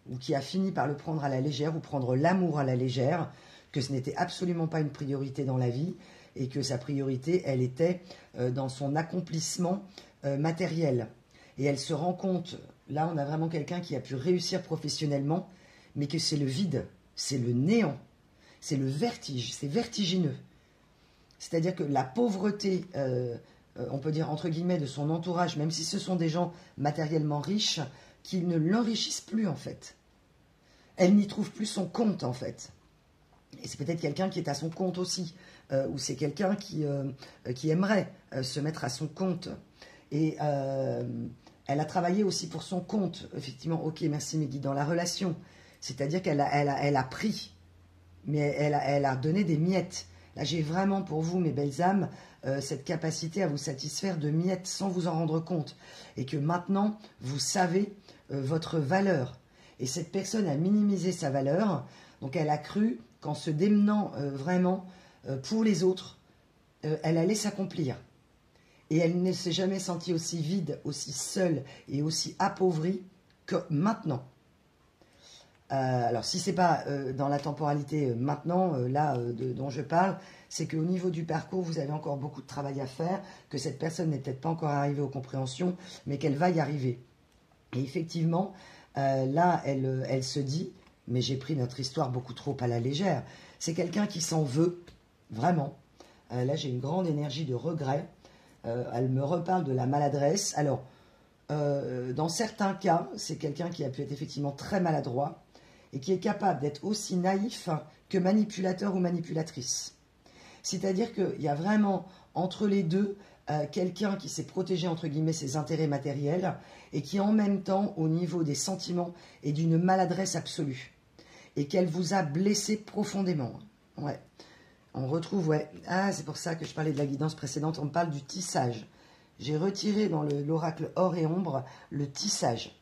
ou qui a fini par le prendre à la légère, ou prendre l'amour à la légère, que ce n'était absolument pas une priorité dans la vie, et que sa priorité, elle était dans son accomplissement matériel. Et elle se rend compte, là on a vraiment quelqu'un qui a pu réussir professionnellement, mais que c'est le vide, c'est le néant, c'est le vertige, c'est vertigineux. C'est-à-dire que la pauvreté, on peut dire entre guillemets, de son entourage, même si ce sont des gens matériellement riches, qui ne l'enrichissent plus en fait. Elle n'y trouve plus son compte en fait. Et c'est peut-être quelqu'un qui est à son compte aussi, ou c'est quelqu'un qui aimerait se mettre à son compte. Et elle a travaillé aussi pour son compte, effectivement, ok, merci Meggy, dans la relation. C'est-à-dire qu'elle a pris, mais elle a donné des miettes. Là, j'ai vraiment pour vous, mes belles âmes, cette capacité à vous satisfaire de miettes sans vous en rendre compte. Et que maintenant, vous savez votre valeur. Et cette personne a minimisé sa valeur, donc elle a cru qu'en se démenant vraiment pour les autres, elle allait s'accomplir. Et elle ne s'est jamais sentie aussi vide, aussi seule et aussi appauvrie que maintenant. Alors, si ce n'est pas dans la temporalité maintenant, dont je parle, c'est qu'au niveau du parcours, vous avez encore beaucoup de travail à faire, que cette personne n'est peut-être pas encore arrivée aux compréhensions, mais qu'elle va y arriver. Et effectivement, là, elle se dit, mais j'ai pris notre histoire beaucoup trop à la légère. C'est quelqu'un qui s'en veut, vraiment. Là, j'ai une grande énergie de regret. Elle me reparle de la maladresse. Alors, dans certains cas, c'est quelqu'un qui a pu être effectivement très maladroit et qui est capable d'être aussi naïf que manipulateur ou manipulatrice. C'est-à-dire qu'il y a vraiment entre les deux quelqu'un qui s'est protégé entre guillemets ses intérêts matériels et qui en même temps au niveau des sentiments est d'une maladresse absolue et qu'elle vous a blessé profondément. Ouais. On retrouve, ouais, ah c'est pour ça que je parlais de la guidance précédente, on parle du tissage. J'ai retiré dans l'oracle or et ombre le tissage.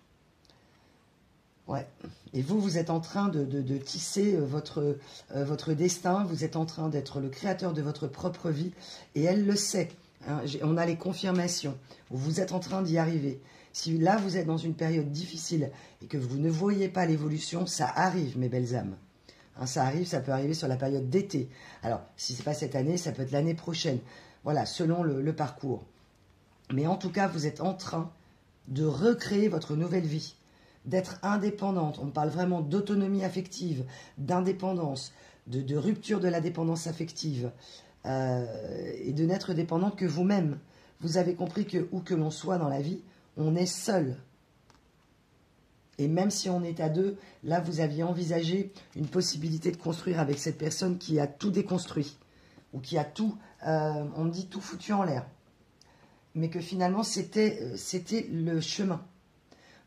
Ouais. Et vous êtes en train de tisser votre destin, vous êtes en train d'être le créateur de votre propre vie, et elle le sait. Hein, on a les confirmations, vous êtes en train d'y arriver. Si là vous êtes dans une période difficile et que vous ne voyez pas l'évolution, ça arrive mes belles âmes. Hein, ça arrive, ça peut arriver sur la période d'été. Alors, si ce n'est pas cette année, ça peut être l'année prochaine. Voilà, selon le parcours. Mais en tout cas, vous êtes en train de recréer votre nouvelle vie. D'être indépendante, on parle vraiment d'autonomie affective, d'indépendance, de rupture de la dépendance affective, et de n'être dépendante que vous-même. Vous avez compris que où que l'on soit dans la vie, on est seul. Et même si on est à deux, là vous aviez envisagé une possibilité de construire avec cette personne qui a tout déconstruit, ou qui a tout, on me dit tout foutu en l'air. Mais que finalement c'était le chemin.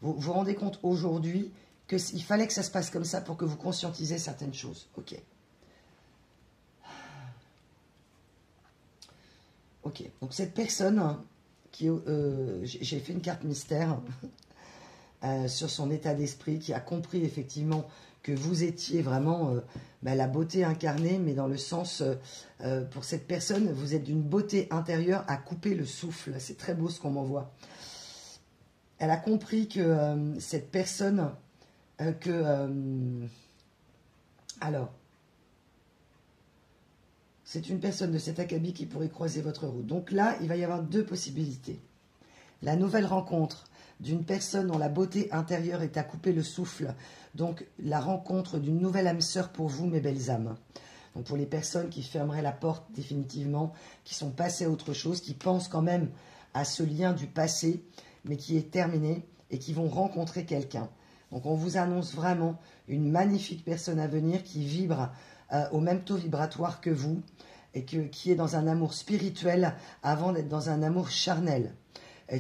Vous vous rendez compte aujourd'hui qu'il fallait que ça se passe comme ça pour que vous conscientisez certaines choses. Ok. Ok. Donc cette personne, j'ai fait une carte mystère sur son état d'esprit, qui a compris effectivement que vous étiez vraiment la beauté incarnée, mais dans le sens, pour cette personne, vous êtes d'une beauté intérieure à couper le souffle. C'est très beau ce qu'on m'envoie. Elle a compris que cette personne, alors, c'est une personne de cet acabit qui pourrait croiser votre route. Donc là, il va y avoir deux possibilités. La nouvelle rencontre d'une personne dont la beauté intérieure est à couper le souffle. Donc la rencontre d'une nouvelle âme sœur pour vous, mes belles âmes. Donc pour les personnes qui fermeraient la porte définitivement, qui sont passées à autre chose, qui pensent quand même à ce lien du passé, mais qui est terminé, et qui vont rencontrer quelqu'un. Donc on vous annonce vraiment une magnifique personne à venir qui vibre au même taux vibratoire que vous, et qui est dans un amour spirituel avant d'être dans un amour charnel,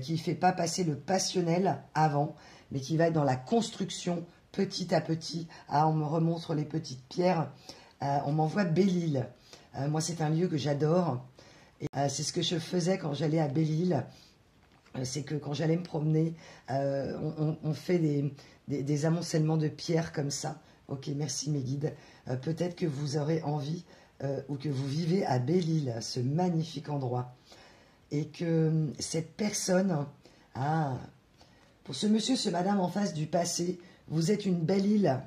qui ne fait pas passer le passionnel avant, mais qui va être dans la construction petit à petit. Ah, on me remontre les petites pierres. On m'envoie Belle-Île. Moi, c'est un lieu que j'adore. C'est ce que je faisais quand j'allais à Belle-Île. C'est que quand j'allais me promener, on fait des amoncellements de pierres comme ça. Ok, merci mes guides. Peut-être que vous aurez envie ou que vous vivez à Belle-Île, ce magnifique endroit. Et que cette personne, pour ce monsieur, ce madame en face du passé, vous êtes une belle île.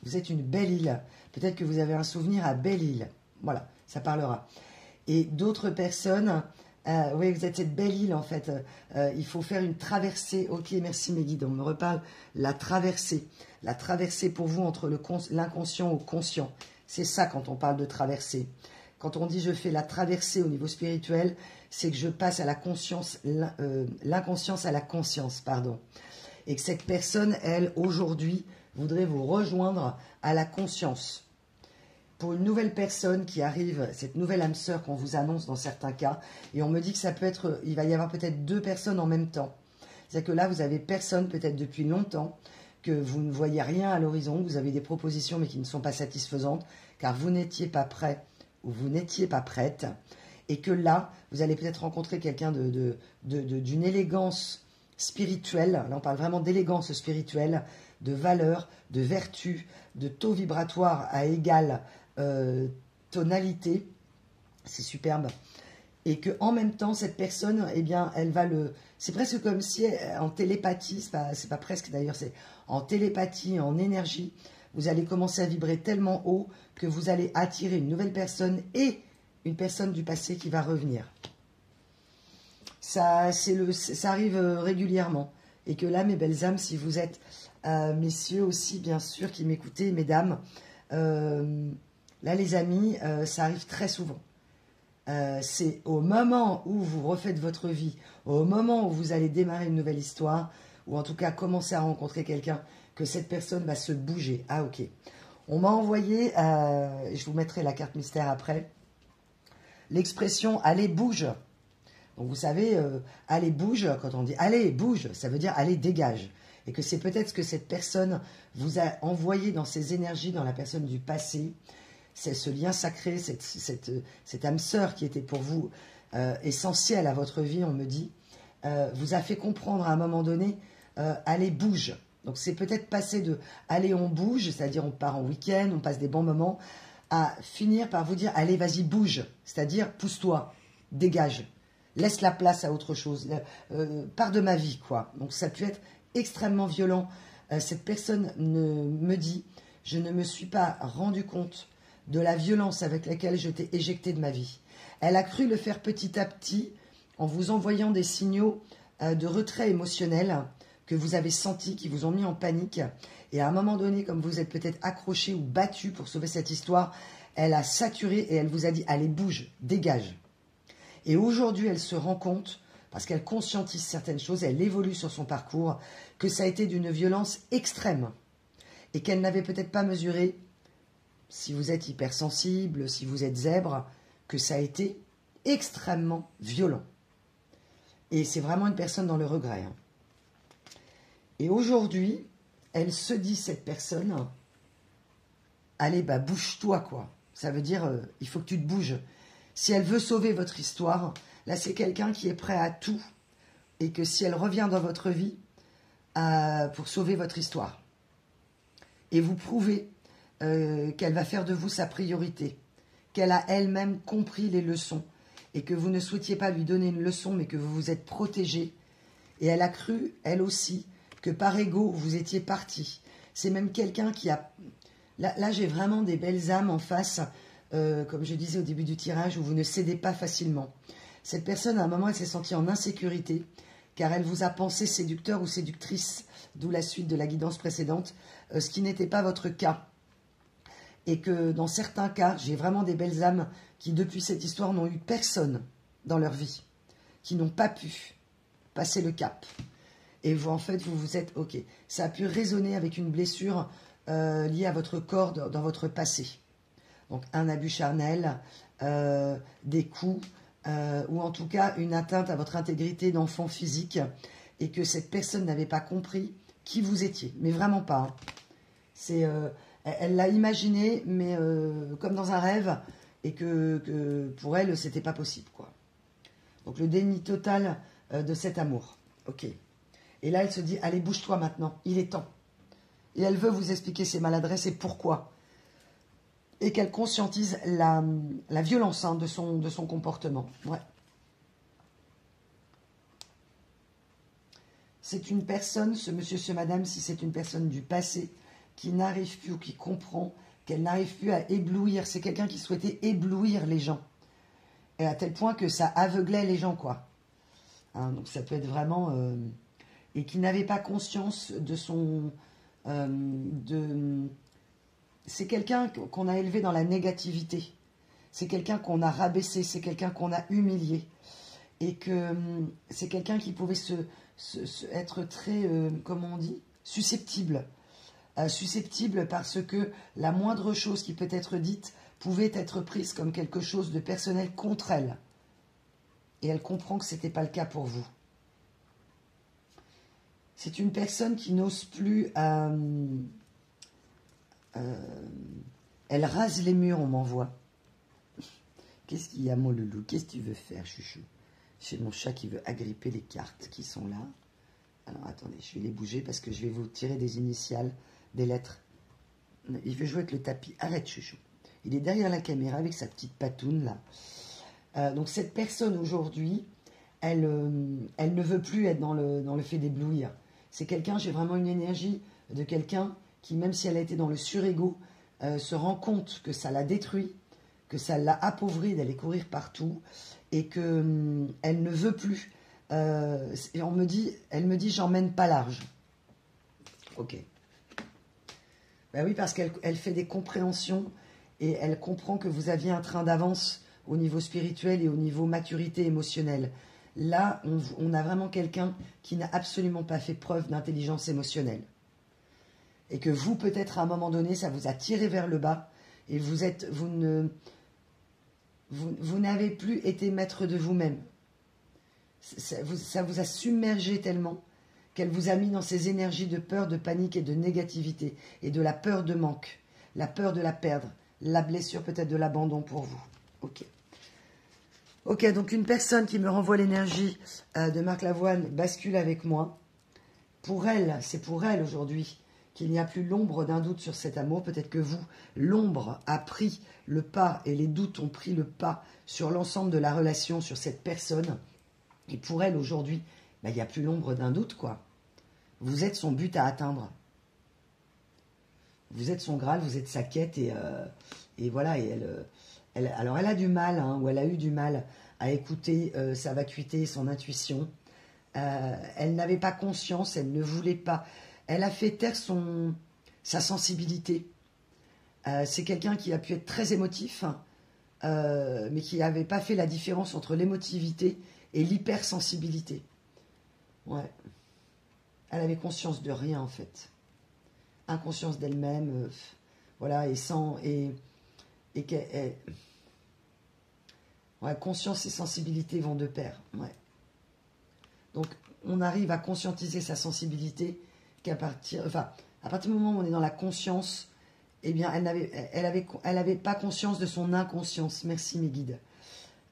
Vous êtes une belle île. Peut-être que vous avez un souvenir à Belle-Île. Voilà, ça parlera. Et d'autres personnes, oui, vous êtes cette belle île en fait. Il faut faire une traversée. Ok, merci mes guides, on me reparle. La traversée. La traversée pour vous entre l'inconscient au conscient. C'est ça quand on parle de traversée. Quand on dit je fais la traversée au niveau spirituel, c'est que je passe à la conscience, l'inconscience à la conscience, pardon. Et que cette personne, elle, aujourd'hui, voudrait vous rejoindre à la conscience. Pour une nouvelle personne qui arrive, cette nouvelle âme sœur qu'on vous annonce dans certains cas, et on me dit que ça peut être, il va y avoir peut-être 2 personnes en même temps. C'est-à-dire que là, vous avez personne peut-être depuis longtemps, que vous ne voyez rien à l'horizon, vous avez des propositions mais qui ne sont pas satisfaisantes, car vous n'étiez pas prêt ou vous n'étiez pas prête, et que là, vous allez peut-être rencontrer quelqu'un d'une élégance spirituelle, là on parle vraiment d'élégance spirituelle, de valeur, de vertu, de taux vibratoire à égale tonalité, c'est superbe, et que en même temps cette personne, eh bien, elle va c'est presque comme si en télépathie, c'est pas presque d'ailleurs, c'est en télépathie, en énergie, vous allez commencer à vibrer tellement haut que vous allez attirer une nouvelle personne et une personne du passé qui va revenir. Ça arrive régulièrement, et que là, mes belles âmes, si vous êtes messieurs aussi, bien sûr, qui m'écoutez, mesdames, là, les amis, ça arrive très souvent. C'est au moment où vous refaites votre vie, au moment où vous allez démarrer une nouvelle histoire, ou en tout cas commencer à rencontrer quelqu'un, que cette personne va se bouger. Ah, ok. On m'a envoyé, je vous mettrai la carte mystère après, l'expression « allez, bouge ». Donc vous savez, allez, bouge, quand on dit « allez, bouge », ça veut dire « allez, dégage ». Et que c'est peut-être ce que cette personne vous a envoyé dans ses énergies, dans la personne du passé. C'est ce lien sacré, cette âme sœur qui était pour vous essentielle à votre vie, on me dit, vous a fait comprendre à un moment donné, allez, bouge. Donc c'est peut-être passer de allez, on bouge, c'est-à-dire on part en week-end, on passe des bons moments, à finir par vous dire allez, vas-y, bouge, c'est-à-dire pousse-toi, dégage, laisse la place à autre chose, pars de ma vie, quoi. Donc ça peut être extrêmement violent. Cette personne me dit, je ne me suis pas rendu compte de la violence avec laquelle je t'ai éjecté de ma vie. Elle a cru le faire petit à petit en vous envoyant des signaux de retrait émotionnel que vous avez sentis, qui vous ont mis en panique. Et à un moment donné, comme vous êtes peut-être accroché ou battu pour sauver cette histoire, elle a saturé et elle vous a dit « Allez, bouge, dégage ». Et aujourd'hui, elle se rend compte, parce qu'elle conscientise certaines choses, elle évolue sur son parcours, que ça a été d'une violence extrême. Et qu'elle n'avait peut-être pas mesuré, si vous êtes hypersensible, si vous êtes zèbre, que ça a été extrêmement violent. Et c'est vraiment une personne dans le regret. Et aujourd'hui, elle se dit, cette personne, allez, bah bouge-toi, quoi. Ça veut dire, il faut que tu te bouges. Si elle veut sauver votre histoire, là c'est quelqu'un qui est prêt à tout. Et que si elle revient dans votre vie, pour sauver votre histoire. Et vous prouvez qu'elle va faire de vous sa priorité. Qu'elle a elle-même compris les leçons. Et que vous ne souhaitiez pas lui donner une leçon, mais que vous vous êtes protégé. Et elle a cru, elle aussi, que par ego, vous étiez parti. C'est même quelqu'un qui a... Là j'ai vraiment des belles âmes en face, comme je disais au début du tirage, où vous ne cédez pas facilement. Cette personne, à un moment, elle s'est sentie en insécurité, car elle vous a pensé séducteur ou séductrice, d'où la suite de la guidance précédente, ce qui n'était pas votre cas. Et que dans certains cas, j'ai vraiment des belles âmes qui, depuis cette histoire, n'ont eu personne dans leur vie, qui n'ont pas pu passer le cap. Et vous, en fait, vous vous êtes, ok, ça a pu résonner avec une blessure liée à votre corps dans votre passé. Donc, un abus charnel, des coups, ou en tout cas, une atteinte à votre intégrité d'enfant physique, et que cette personne n'avait pas compris qui vous étiez, mais vraiment pas. Hein. Elle l'a imaginé, mais comme dans un rêve, et que pour elle, c'était pas possible, quoi. Donc le déni total de cet amour. Ok. Et là, elle se dit, allez, bouge-toi maintenant, il est temps. Et elle veut vous expliquer ses maladresses et pourquoi. Et qu'elle conscientise la violence de son comportement. Ouais. C'est une personne, ce monsieur, ce madame, si c'est une personne du passé, qui n'arrive plus ou qui comprend qu'elle n'arrive plus à éblouir. C'est quelqu'un qui souhaitait éblouir les gens. Et à tel point que ça aveuglait les gens, quoi. Hein, donc ça peut être vraiment... et qui n'avait pas conscience de son... C'est quelqu'un qu'on a élevé dans la négativité. C'est quelqu'un qu'on a rabaissé. C'est quelqu'un qu'on a humilié. Et que c'est quelqu'un qui pouvait être très, comment on dit, susceptible. Susceptible parce que la moindre chose qui peut être dite pouvait être prise comme quelque chose de personnel contre elle. Et elle comprend que ce n'était pas le cas pour vous. C'est une personne qui n'ose plus... elle rase les murs, on m'envoie. Qu'est-ce qu'il y a, mon loulou? Qu'est-ce que tu veux faire, chouchou? J'ai mon chat qui veut agripper les cartes qui sont là. Alors, attendez, je vais les bouger parce que je vais vous tirer des initiales, des lettres. Il veut jouer avec le tapis. Arrête, chouchou. Il est derrière la caméra avec sa petite patoune, là. Donc, cette personne, aujourd'hui, elle ne veut plus être dans le fait d'éblouir. C'est quelqu'un, j'ai vraiment une énergie de quelqu'un qui, même si elle a été dans le surego, se rend compte que ça la détruit, que ça l'a appauvrie d'aller courir partout, et que elle ne veut plus. Et elle me dit, j'emmène pas large. Ok. Ben oui, parce qu'elle fait des compréhensions et elle comprend que vous aviez un train d'avance au niveau spirituel et au niveau maturité émotionnelle. Là, on a vraiment quelqu'un qui n'a absolument pas fait preuve d'intelligence émotionnelle. Et que vous, peut-être, à un moment donné, ça vous a tiré vers le bas et vous n'avez plus été maître de vous-même. Ça vous a submergé tellement qu'elle vous a mis dans ces énergies de peur, de panique et de négativité et de la peur de manque, la peur de la perdre, la blessure peut-être de l'abandon pour vous. Ok. Ok, donc une personne qui me renvoie l'énergie de Marc Lavoine bascule avec moi. Pour elle, c'est pour elle aujourd'hui qu'il n'y a plus l'ombre d'un doute sur cet amour. Peut-être que vous, l'ombre a pris le pas et les doutes ont pris le pas sur l'ensemble de la relation, sur cette personne. Et pour elle, aujourd'hui, ben, il n'y a plus l'ombre d'un doute, quoi. Vous êtes son but à atteindre. Vous êtes son Graal, vous êtes sa quête. Et voilà, et alors elle a du mal, hein, ou elle a eu du mal à écouter sa vacuité, son intuition. Elle n'avait pas conscience, elle ne voulait pas. Elle a fait taire sa sensibilité. C'est quelqu'un qui a pu être très émotif, mais qui n'avait pas fait la différence entre l'émotivité et l'hypersensibilité. Ouais. Elle avait conscience de rien, en fait. Inconscience d'elle-même, voilà, ouais, conscience et sensibilité vont de pair. Ouais. Donc, on arrive à conscientiser sa sensibilité qu'à partir... Enfin, à partir du moment où on est dans la conscience, eh bien, elle avait pas conscience de son inconscience. Merci, mes guides.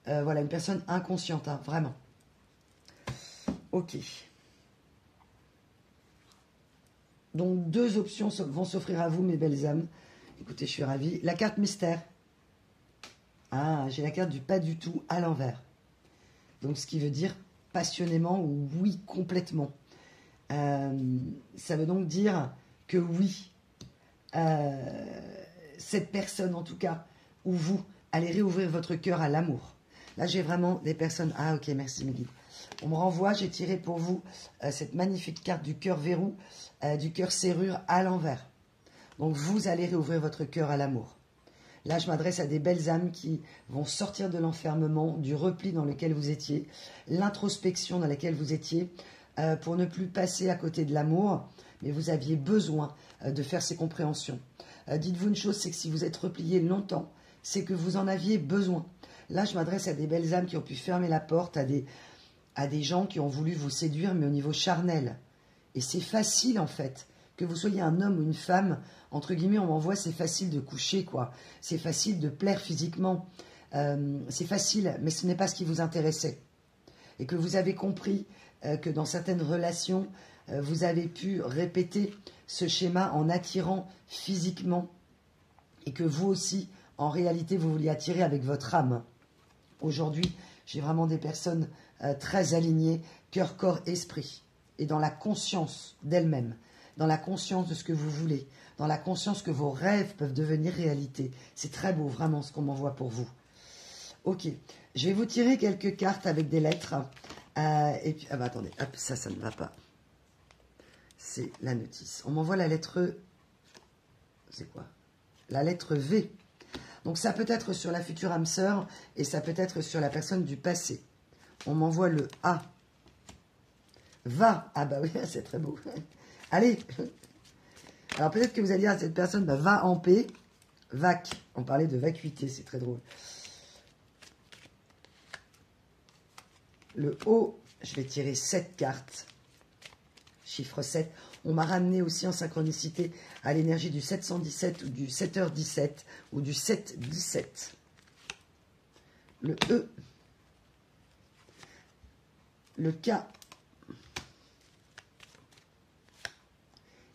Voilà, une personne inconsciente, hein, vraiment. Ok. Donc, 2 options vont s'offrir à vous, mes belles âmes. Écoutez, je suis ravie. La carte mystère. Ah, j'ai la carte du pas du tout à l'envers. Donc, ce qui veut dire passionnément ou oui, complètement. Ça veut donc dire que oui, cette personne, en tout cas, ou vous, allez réouvrir votre cœur à l'amour. Là, j'ai vraiment des personnes... Ah, ok, merci, mes guides. On me renvoie, j'ai tiré pour vous cette magnifique carte du cœur verrou, du cœur serrure à l'envers. Donc, vous allez réouvrir votre cœur à l'amour. Là, je m'adresse à des belles âmes qui vont sortir de l'enfermement, du repli dans lequel vous étiez, l'introspection dans laquelle vous étiez, pour ne plus passer à côté de l'amour, mais vous aviez besoin de faire ces compréhensions. Dites-vous une chose, c'est que si vous êtes replié longtemps, c'est que vous en aviez besoin. Là, je m'adresse à des belles âmes qui ont pu fermer la porte, à des gens qui ont voulu vous séduire, mais au niveau charnel. Et c'est facile, en fait, que vous soyez un homme ou une femme, entre guillemets, on m'envoie, c'est facile de coucher, quoi. C'est facile de plaire physiquement. C'est facile, mais ce n'est pas ce qui vous intéressait. Et que vous avez compris que dans certaines relations, vous avez pu répéter ce schéma en attirant physiquement et que vous aussi, en réalité, vous vouliez attirer avec votre âme. Aujourd'hui, j'ai vraiment des personnes très alignées, cœur, corps, esprit, et dans la conscience d'elles-mêmes, dans la conscience de ce que vous voulez, dans la conscience que vos rêves peuvent devenir réalité. C'est très beau, vraiment, ce qu'on m'envoie pour vous. Ok, je vais vous tirer quelques cartes avec des lettres. Et puis, attendez, hop, ça ne va pas. C'est la notice. On m'envoie la lettre... C'est quoi? La lettre V. Donc ça peut être sur la future âme sœur et ça peut être sur la personne du passé. On m'envoie le A. Va. Ah bah oui, c'est très beau. Allez. Alors peut-être que vous allez dire à cette personne, bah, va en paix. Vac. On parlait de vacuité, c'est très drôle. Le O, je vais tirer 7 cartes. Chiffre 7. On m'a ramené aussi en synchronicité à l'énergie du 717 ou du 7h17 ou du 717. Le E. Le K.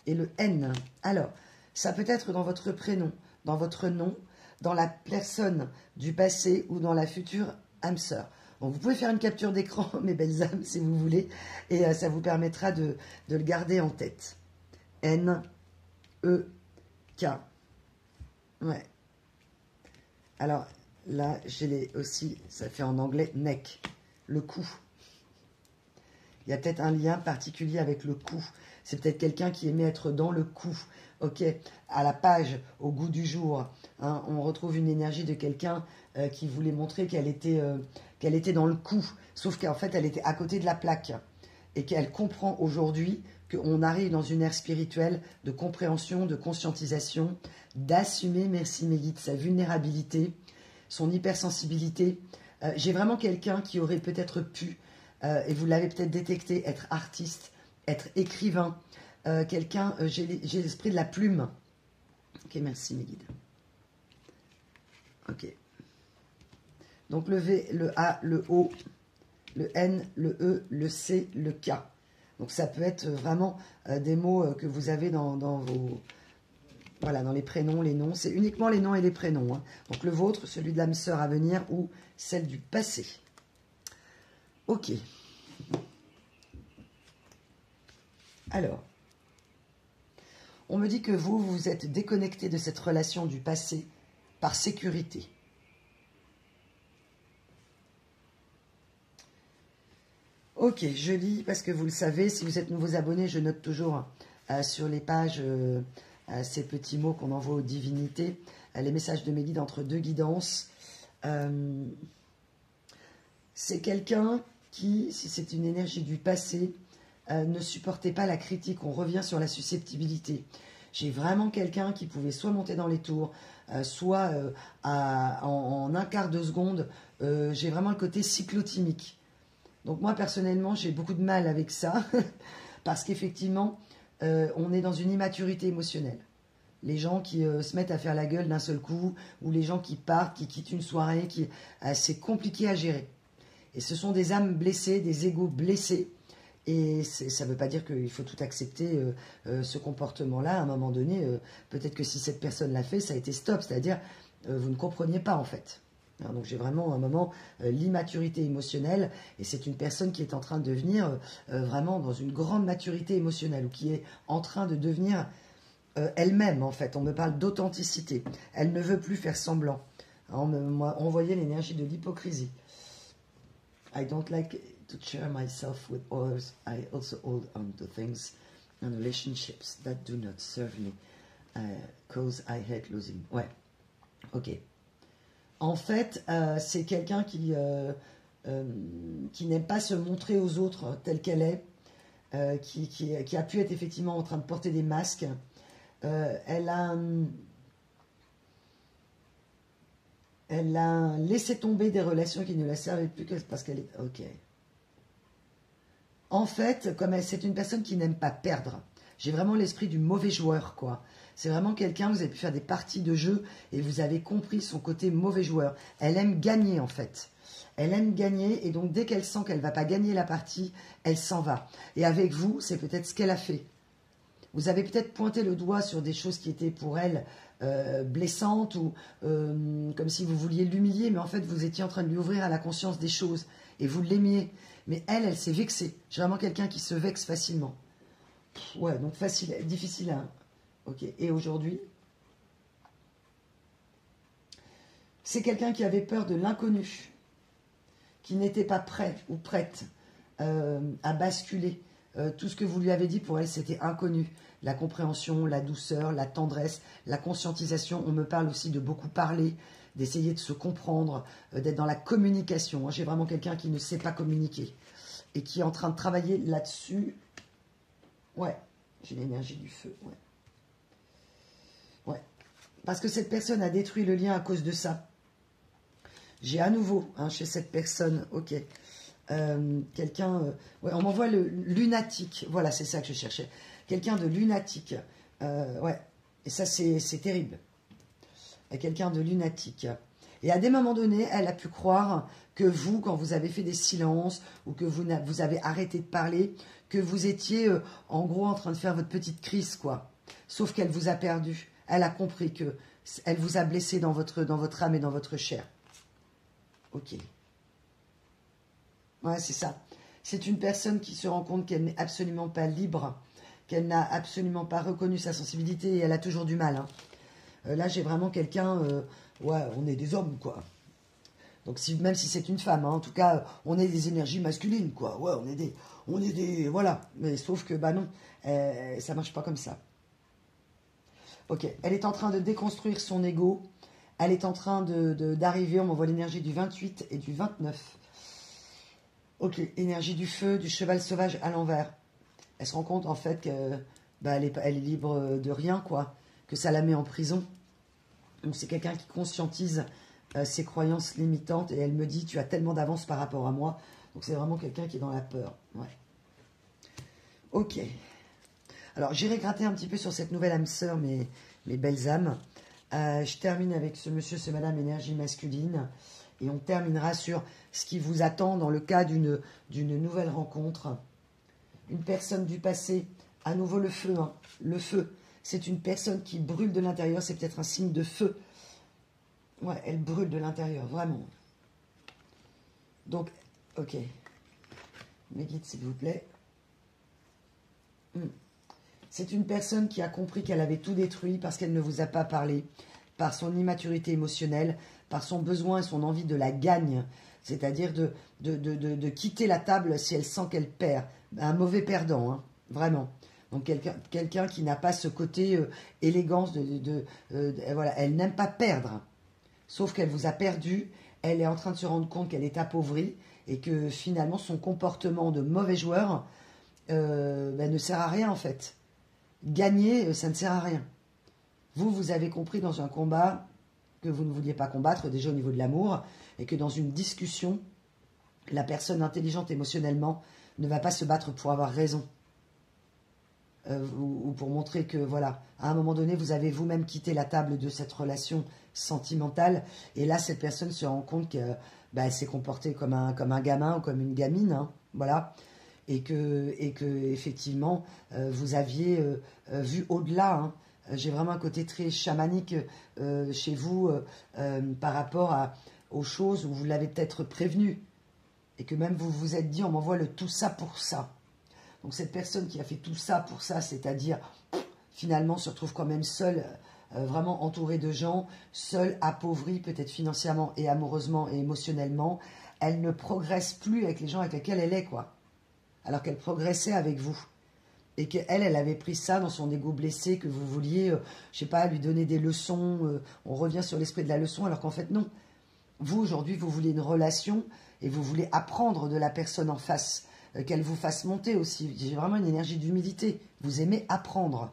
Et le N. Alors, ça peut être dans votre prénom, dans votre nom, dans la personne du passé ou dans la future âme sœur. Bon, vous pouvez faire une capture d'écran, mes belles âmes, si vous voulez, et ça vous permettra de le garder en tête. N, E, K. Ouais. Alors, là, j'ai aussi, ça fait en anglais, neck, le cou. Il y a peut-être un lien particulier avec le cou. C'est peut-être quelqu'un qui aimait être dans le cou. Ok, à la page, au goût du jour, hein, on retrouve une énergie de quelqu'un qui voulait montrer qu'elle était dans le coup, sauf qu'en fait, elle était à côté de la plaque. Et qu'elle comprend aujourd'hui qu'on arrive dans une ère spirituelle de compréhension, de conscientisation, d'assumer, merci mes guides, sa vulnérabilité, son hypersensibilité. J'ai vraiment quelqu'un qui aurait peut-être pu, et vous l'avez peut-être détecté, être artiste, être écrivain, quelqu'un, j'ai l'esprit de la plume. Ok, merci mes guides. Ok. Donc le V, le A, le O, le N, le E, le C, le K. Donc ça peut être vraiment des mots que vous avez dans vos... Voilà, dans les prénoms, les noms. C'est uniquement les noms et les prénoms. Hein. Donc le vôtre, celui de l'âme sœur à venir ou celle du passé. Ok. Alors, on me dit que vous vous êtes déconnecté de cette relation du passé par sécurité. Ok, je lis parce que vous le savez, si vous êtes nouveaux abonnés, je note toujours sur les pages ces petits mots qu'on envoie aux divinités, les messages de mes guides entre deux guidances. C'est quelqu'un qui, si c'est une énergie du passé, ne supportait pas la critique. On revient sur la susceptibilité. J'ai vraiment quelqu'un qui pouvait soit monter dans les tours, soit en un quart de seconde. J'ai vraiment le côté cyclotimique. Donc moi, personnellement, j'ai beaucoup de mal avec ça, parce qu'effectivement, on est dans une immaturité émotionnelle. Les gens qui se mettent à faire la gueule d'un seul coup, ou les gens qui partent, qui quittent une soirée, c'est compliqué à gérer. Et ce sont des âmes blessées, des égos blessés. Et ça ne veut pas dire qu'il faut tout accepter ce comportement-là. À un moment donné, peut-être que si cette personne l'a fait, ça a été stop. C'est-à-dire, vous ne compreniez pas en fait. Donc j'ai vraiment un moment l'immaturité émotionnelle, et c'est une personne qui est en train de devenir vraiment dans une grande maturité émotionnelle, ou qui est en train de devenir elle-même en fait. On me parle d'authenticité. Elle ne veut plus faire semblant. On m'a envoyé l'énergie de l'hypocrisie. I don't like to share myself with others. I also hold on to things and relationships that do not serve me, cause I hate losing. Ouais, ok. En fait, c'est quelqu'un qui n'aime pas se montrer aux autres telle qu'elle est, qui a pu être effectivement en train de porter des masques. Elle a laissé tomber des relations qui ne la servaient plus parce qu'elle est... Ok. En fait, comme c'est une personne qui n'aime pas perdre, J'ai vraiment l'esprit du mauvais joueur, quoi. C'est vraiment quelqu'un, vous avez pu faire des parties de jeu et vous avez compris son côté mauvais joueur. Elle aime gagner, en fait. Elle aime gagner et donc dès qu'elle sent qu'elle ne va pas gagner la partie, elle s'en va. Et avec vous, c'est peut-être ce qu'elle a fait. Vous avez peut-être pointé le doigt sur des choses qui étaient pour elle blessantes ou comme si vous vouliez l'humilier, mais en fait vous étiez en train de lui ouvrir à la conscience des choses et vous l'aimiez. Mais elle s'est vexée. J'ai vraiment quelqu'un qui se vexe facilement. Ouais, donc facile, difficile à... Ok, et aujourd'hui, c'est quelqu'un qui avait peur de l'inconnu, qui n'était pas prêt ou prête à basculer. Tout ce que vous lui avez dit, pour elle, c'était inconnu. La compréhension, la douceur, la tendresse, la conscientisation. On me parle aussi de beaucoup parler, d'essayer de se comprendre, d'être dans la communication. J'ai vraiment quelqu'un qui ne sait pas communiquer et qui est en train de travailler là-dessus. Ouais, j'ai l'énergie du feu, ouais. Ouais, parce que cette personne a détruit le lien à cause de ça. J'ai à nouveau, chez cette personne, ok, quelqu'un, ouais, on m'envoie le lunatique, voilà, c'est ça que je cherchais. Quelqu'un de lunatique, ouais, et ça c'est terrible. Quelqu'un de lunatique. Et à des moments donnés, elle a pu croire que vous, quand vous avez fait des silences, ou que vous avez arrêté de parler, que vous étiez en gros en train de faire votre petite crise, quoi. Sauf qu'elle vous a perdu. Elle a compris que elle vous a blessé dans votre âme et dans votre chair. Ok. Ouais, c'est ça. C'est une personne qui se rend compte qu'elle n'est absolument pas libre, qu'elle n'a absolument pas reconnu sa sensibilité et elle a toujours du mal. Là, j'ai vraiment quelqu'un... ouais, on est des hommes, quoi. Donc, même si c'est une femme, en tout cas, on est des énergies masculines, quoi. Ouais, on est des... Voilà. Mais sauf que, bah non, ça marche pas comme ça. Ok, elle est en train de déconstruire son ego. Elle est en train d'arriver, on m'envoie l'énergie du 28 et du 29. Ok, énergie du feu, du cheval sauvage à l'envers. Elle se rend compte en fait que bah, elle est libre de rien, quoi. Que ça la met en prison. Donc c'est quelqu'un qui conscientise ses croyances limitantes et elle me dit tu as tellement d'avance par rapport à moi. Donc c'est vraiment quelqu'un qui est dans la peur. Ouais. Ok. Alors j'irai gratter un petit peu sur cette nouvelle âme sœur, mes belles âmes. Je termine avec ce monsieur, ce madame énergie masculine. Et on terminera sur ce qui vous attend dans le cas d'une nouvelle rencontre. Une personne du passé, à nouveau le feu. Le feu, c'est une personne qui brûle de l'intérieur, c'est peut-être un signe de feu. Ouais, elle brûle de l'intérieur, vraiment. Donc, ok. Mes guides, s'il vous plaît. C'est une personne qui a compris qu'elle avait tout détruit parce qu'elle ne vous a pas parlé, par son immaturité émotionnelle, par son besoin et son envie de la gagne, c'est-à-dire de quitter la table si elle sent qu'elle perd. Un mauvais perdant, vraiment. Donc quelqu'un qui n'a pas ce côté élégance voilà, elle n'aime pas perdre. Sauf qu'elle vous a perdu, elle est en train de se rendre compte qu'elle est appauvrie et que finalement son comportement de mauvais joueur ne sert à rien en fait. Gagner, ça ne sert à rien. Vous avez compris dans un combat que vous ne vouliez pas combattre, déjà au niveau de l'amour, et que dans une discussion, la personne intelligente émotionnellement ne va pas se battre pour avoir raison. Ou pour montrer que, voilà, à un moment donné, vous avez vous-même quitté la table de cette relation sentimentale, et là, cette personne se rend compte qu'elle s'est comportée comme un gamin ou comme une gamine, voilà, et que effectivement, vous aviez vu au-delà, j'ai vraiment un côté très chamanique chez vous par rapport aux choses où vous l'avez peut-être prévenu. Et que même vous vous êtes dit, on m'envoie le tout ça pour ça. Donc cette personne qui a fait tout ça pour ça, c'est-à-dire finalement se retrouve quand même seule, vraiment entourée de gens, seule, appauvrie peut-être financièrement et amoureusement et émotionnellement. Elle ne progresse plus avec les gens avec lesquels elle est, quoi. Alors qu'elle progressait avec vous. Et qu'elle, elle avait pris ça dans son ego blessé, que vous vouliez, je sais pas, lui donner des leçons. On revient sur l'esprit de la leçon, alors qu'en fait, non. Vous, aujourd'hui, vous voulez une relation et vous voulez apprendre de la personne en face, qu'elle vous fasse monter aussi. J'ai vraiment une énergie d'humilité. Vous aimez apprendre.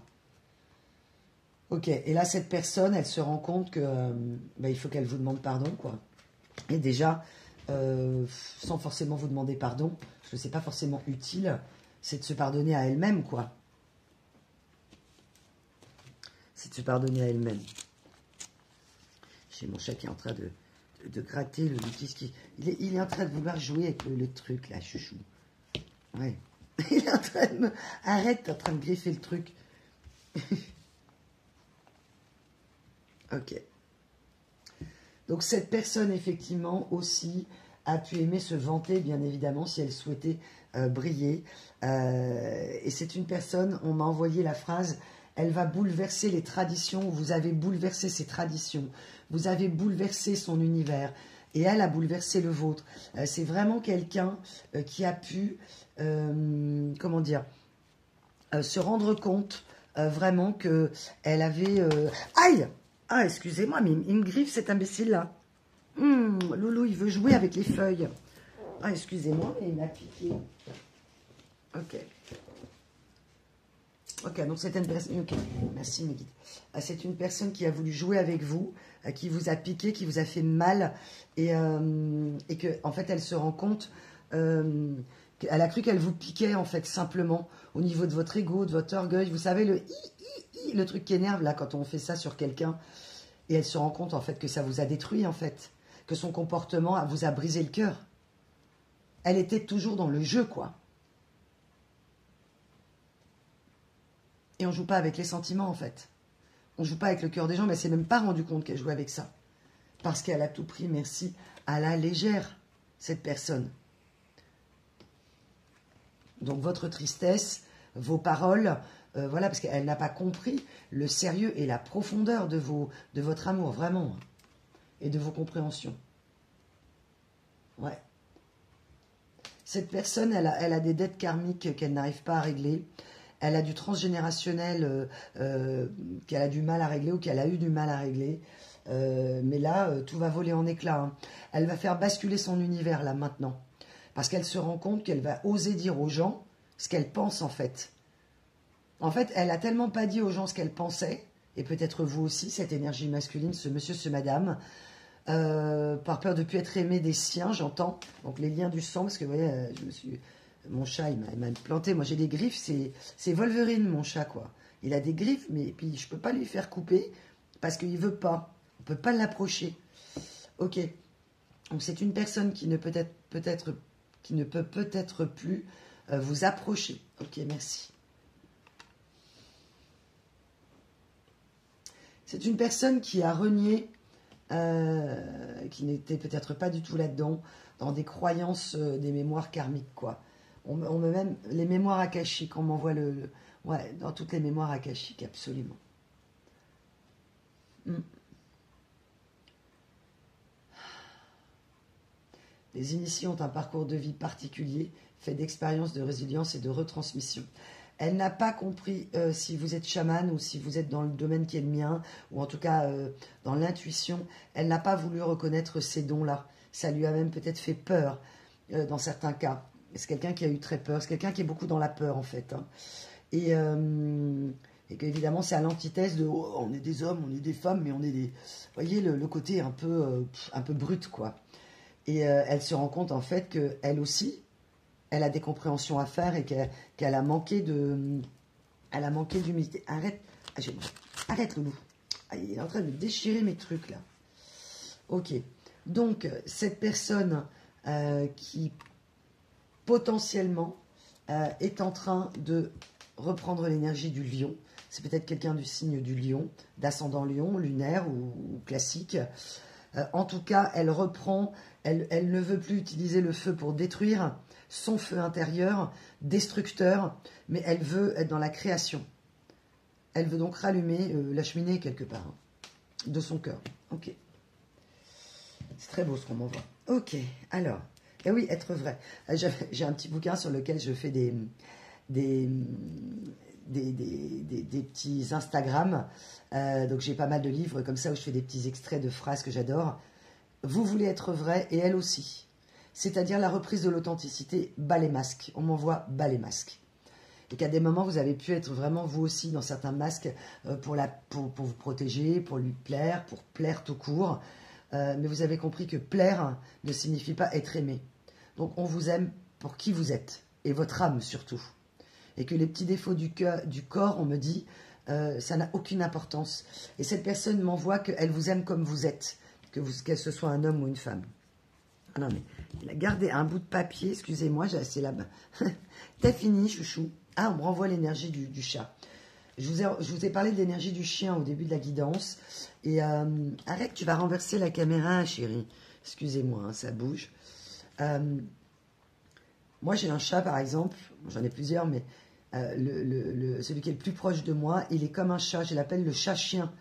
Ok, et là, cette personne, elle se rend compte que il faut qu'elle vous demande pardon, quoi. Et déjà, sans forcément vous demander pardon, parce que c'est pas forcément utile, c'est de se pardonner à elle-même, quoi. c'est de se pardonner à elle-même. J'ai mon chat qui est en train de gratter le qui il est en train de vouloir jouer avec le truc, là, chouchou. Ouais. Il est en train de me... Arrête, t'es en train de griffer le truc. Ok. Donc cette personne, effectivement, aussi a pu aimer se vanter, bien évidemment, si elle souhaitait briller. Et c'est une personne, on m'a envoyé la phrase, elle va bouleverser les traditions, vous avez bouleversé ses traditions, vous avez bouleversé son univers, et elle a bouleversé le vôtre. C'est vraiment quelqu'un qui a pu, comment dire, se rendre compte vraiment qu'elle avait... Aïe! Ah, excusez-moi, mais il me griffe cet imbécile-là. Loulou, il veut jouer avec les feuilles. Ah, excusez-moi, mais il m'a piqué. Ok. Ok, donc c'est une personne... Ok, merci, mes guides. C'est une personne qui a voulu jouer avec vous, qui vous a piqué, qui vous a fait mal, et que, en fait, elle se rend compte... elle a cru qu'elle vous piquait, en fait, simplement, au niveau de votre ego, de votre orgueil. Vous savez, le truc qui énerve, là, quand on fait ça sur quelqu'un. Et elle se rend compte, en fait, que ça vous a détruit, en fait. Que son comportement vous a brisé le cœur. Elle était toujours dans le jeu, quoi. Et on ne joue pas avec les sentiments, en fait. On ne joue pas avec le cœur des gens, mais elle ne s'est même pas rendu compte qu'elle jouait avec ça. Parce qu'elle a tout pris, merci, à la légère, cette personne. Donc, votre tristesse, vos paroles... voilà, parce qu'elle n'a pas compris le sérieux et la profondeur de votre amour, vraiment. Et de vos compréhensions. Ouais. Cette personne, elle a des dettes karmiques qu'elle n'arrive pas à régler. Elle a du transgénérationnel qu'elle a du mal à régler ou qu'elle a eu du mal à régler. Mais là, tout va voler en éclats. Hein. Elle va faire basculer son univers, là, maintenant. Parce qu'elle se rend compte qu'elle va oser dire aux gens ce qu'elle pense, en fait. En fait, elle a tellement pas dit aux gens ce qu'elle pensait, et peut-être vous aussi, cette énergie masculine, ce monsieur, ce madame, par peur de ne plus être aimé des siens, j'entends. Donc les liens du sang, parce que vous voyez, mon chat, il m'a planté. Moi, j'ai des griffes, c'est Wolverine, mon chat, quoi. Il a des griffes, mais puis je peux pas lui faire couper, parce qu'il veut pas. On peut pas l'approcher. Ok. Donc c'est une personne qui ne peut peut-être plus vous approcher. Ok, merci. C'est une personne qui a renié, qui n'était peut-être pas du tout là-dedans, dans des croyances, des mémoires karmiques, quoi. On me même les mémoires akashiques, on m'envoie ouais, dans toutes les mémoires akashiques, absolument. Les initiés ont un parcours de vie particulier, fait d'expériences de résilience et de retransmission. Elle n'a pas compris si vous êtes chaman ou si vous êtes dans le domaine qui est le mien, ou en tout cas dans l'intuition. Elle n'a pas voulu reconnaître ces dons-là. Ça lui a même peut-être fait peur dans certains cas. C'est quelqu'un qui a eu très peur. C'est quelqu'un qui est beaucoup dans la peur, en fait. Hein. Et qu'évidemment, c'est à l'antithèse de oh, on est des hommes, on est des femmes, mais on est des... Vous voyez, le côté un peu brut, quoi. Et elle se rend compte, en fait, qu'elle aussi... elle a des compréhensions à faire et qu'elle a manqué d'humilité. Arrête, arrête Loulou. Ah, il est en train de déchirer mes trucs là. Ok, donc cette personne qui potentiellement est en train de reprendre l'énergie du lion. C'est peut-être quelqu'un du signe du lion, d'ascendant lion, lunaire ou classique. En tout cas, elle reprend, elle ne veut plus utiliser le feu pour détruire, son feu intérieur, destructeur, mais elle veut être dans la création. Elle veut donc rallumer la cheminée quelque part, hein, de son cœur. Ok. C'est très beau ce qu'on m'envoie. Ok, alors, et oui, être vrai. J'ai un petit bouquin sur lequel je fais des petits Instagram. Donc j'ai pas mal de livres comme ça où je fais des petits extraits de phrases que j'adore. Vous voulez être vrai et elle aussi. C'est-à-dire la reprise de l'authenticité, bas les masques. On m'envoie bas les masques. Et qu'à des moments, vous avez pu être vraiment vous aussi dans certains masques pour vous protéger, pour lui plaire, pour plaire tout court. Mais vous avez compris que plaire ne signifie pas être aimé. Donc on vous aime pour qui vous êtes. Et votre âme surtout. Et que les petits défauts du corps, on me dit, ça n'a aucune importance. Et cette personne m'envoie qu'elle vous aime comme vous êtes, que ce soit un homme ou une femme. Ah non, mais il a gardé un bout de papier, excusez-moi, j'ai assez là-bas. T'as fini, chouchou. Ah, on me renvoie l'énergie du chat. Je vous ai parlé de l'énergie du chien au début de la guidance. Et arrête, tu vas renverser la caméra, chérie. Excusez-moi, hein, ça bouge. Moi, j'ai un chat, par exemple. J'en ai plusieurs, mais celui qui est le plus proche de moi, il est comme un chat. Je l'appelle le chat-chien.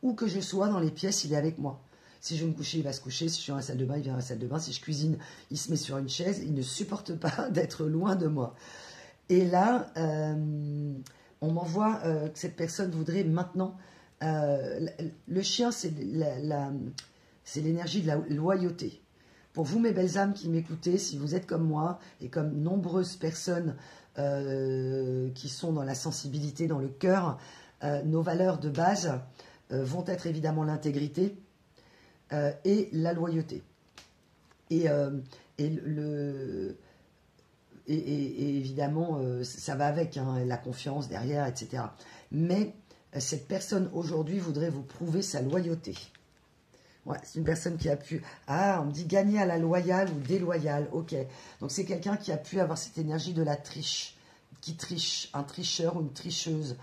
Où que je sois dans les pièces, il est avec moi. Si je vais me coucher, il va se coucher. Si je suis dans la salle de bain, il vient dans la salle de bain. Si je cuisine, il se met sur une chaise. Il ne supporte pas d'être loin de moi. Et là, on m'envoie que cette personne voudrait maintenant... le chien, c'est l'énergie de la loyauté. Pour vous, mes belles âmes qui m'écoutez, si vous êtes comme moi et comme nombreuses personnes qui sont dans la sensibilité, dans le cœur, nos valeurs de base vont être évidemment l'intégrité et la loyauté. Et évidemment, ça va avec, hein, la confiance derrière, etc. Mais cette personne aujourd'hui voudrait vous prouver sa loyauté. Ouais, c'est une personne qui a pu... Ah, on me dit gagner à la loyale ou déloyale. Ok. Donc c'est quelqu'un qui a pu avoir cette énergie de la triche, qui triche, un tricheur ou une tricheuse.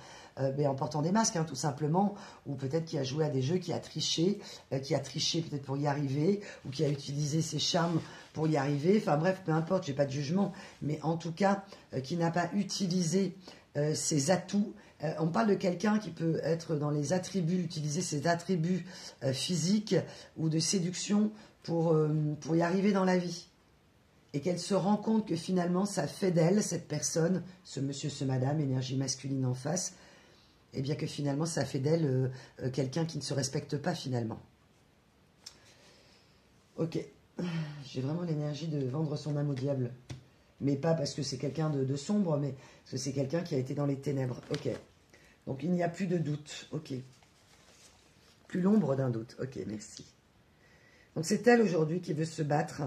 Mais en portant des masques, hein, tout simplement, ou peut-être qui a joué à des jeux, qui a triché peut-être pour y arriver, ou qui a utilisé ses charmes pour y arriver. Enfin bref, peu importe, j'ai pas de jugement, mais en tout cas, qui n'a pas utilisé ses atouts. On parle de quelqu'un qui peut être dans les attributs, utiliser ses attributs physiques ou de séduction pour y arriver dans la vie. Et qu'elle se rend compte que finalement, ça fait d'elle, cette personne, ce monsieur, ce madame, énergie masculine en face, et bien que finalement, ça fait d'elle quelqu'un qui ne se respecte pas finalement. Ok. J'ai vraiment l'énergie de vendre son âme au diable. Mais pas parce que c'est quelqu'un de sombre, mais parce que c'est quelqu'un qui a été dans les ténèbres. Ok. Donc il n'y a plus de doute. Ok. Plus l'ombre d'un doute. Ok, merci. Donc c'est elle aujourd'hui qui veut se battre.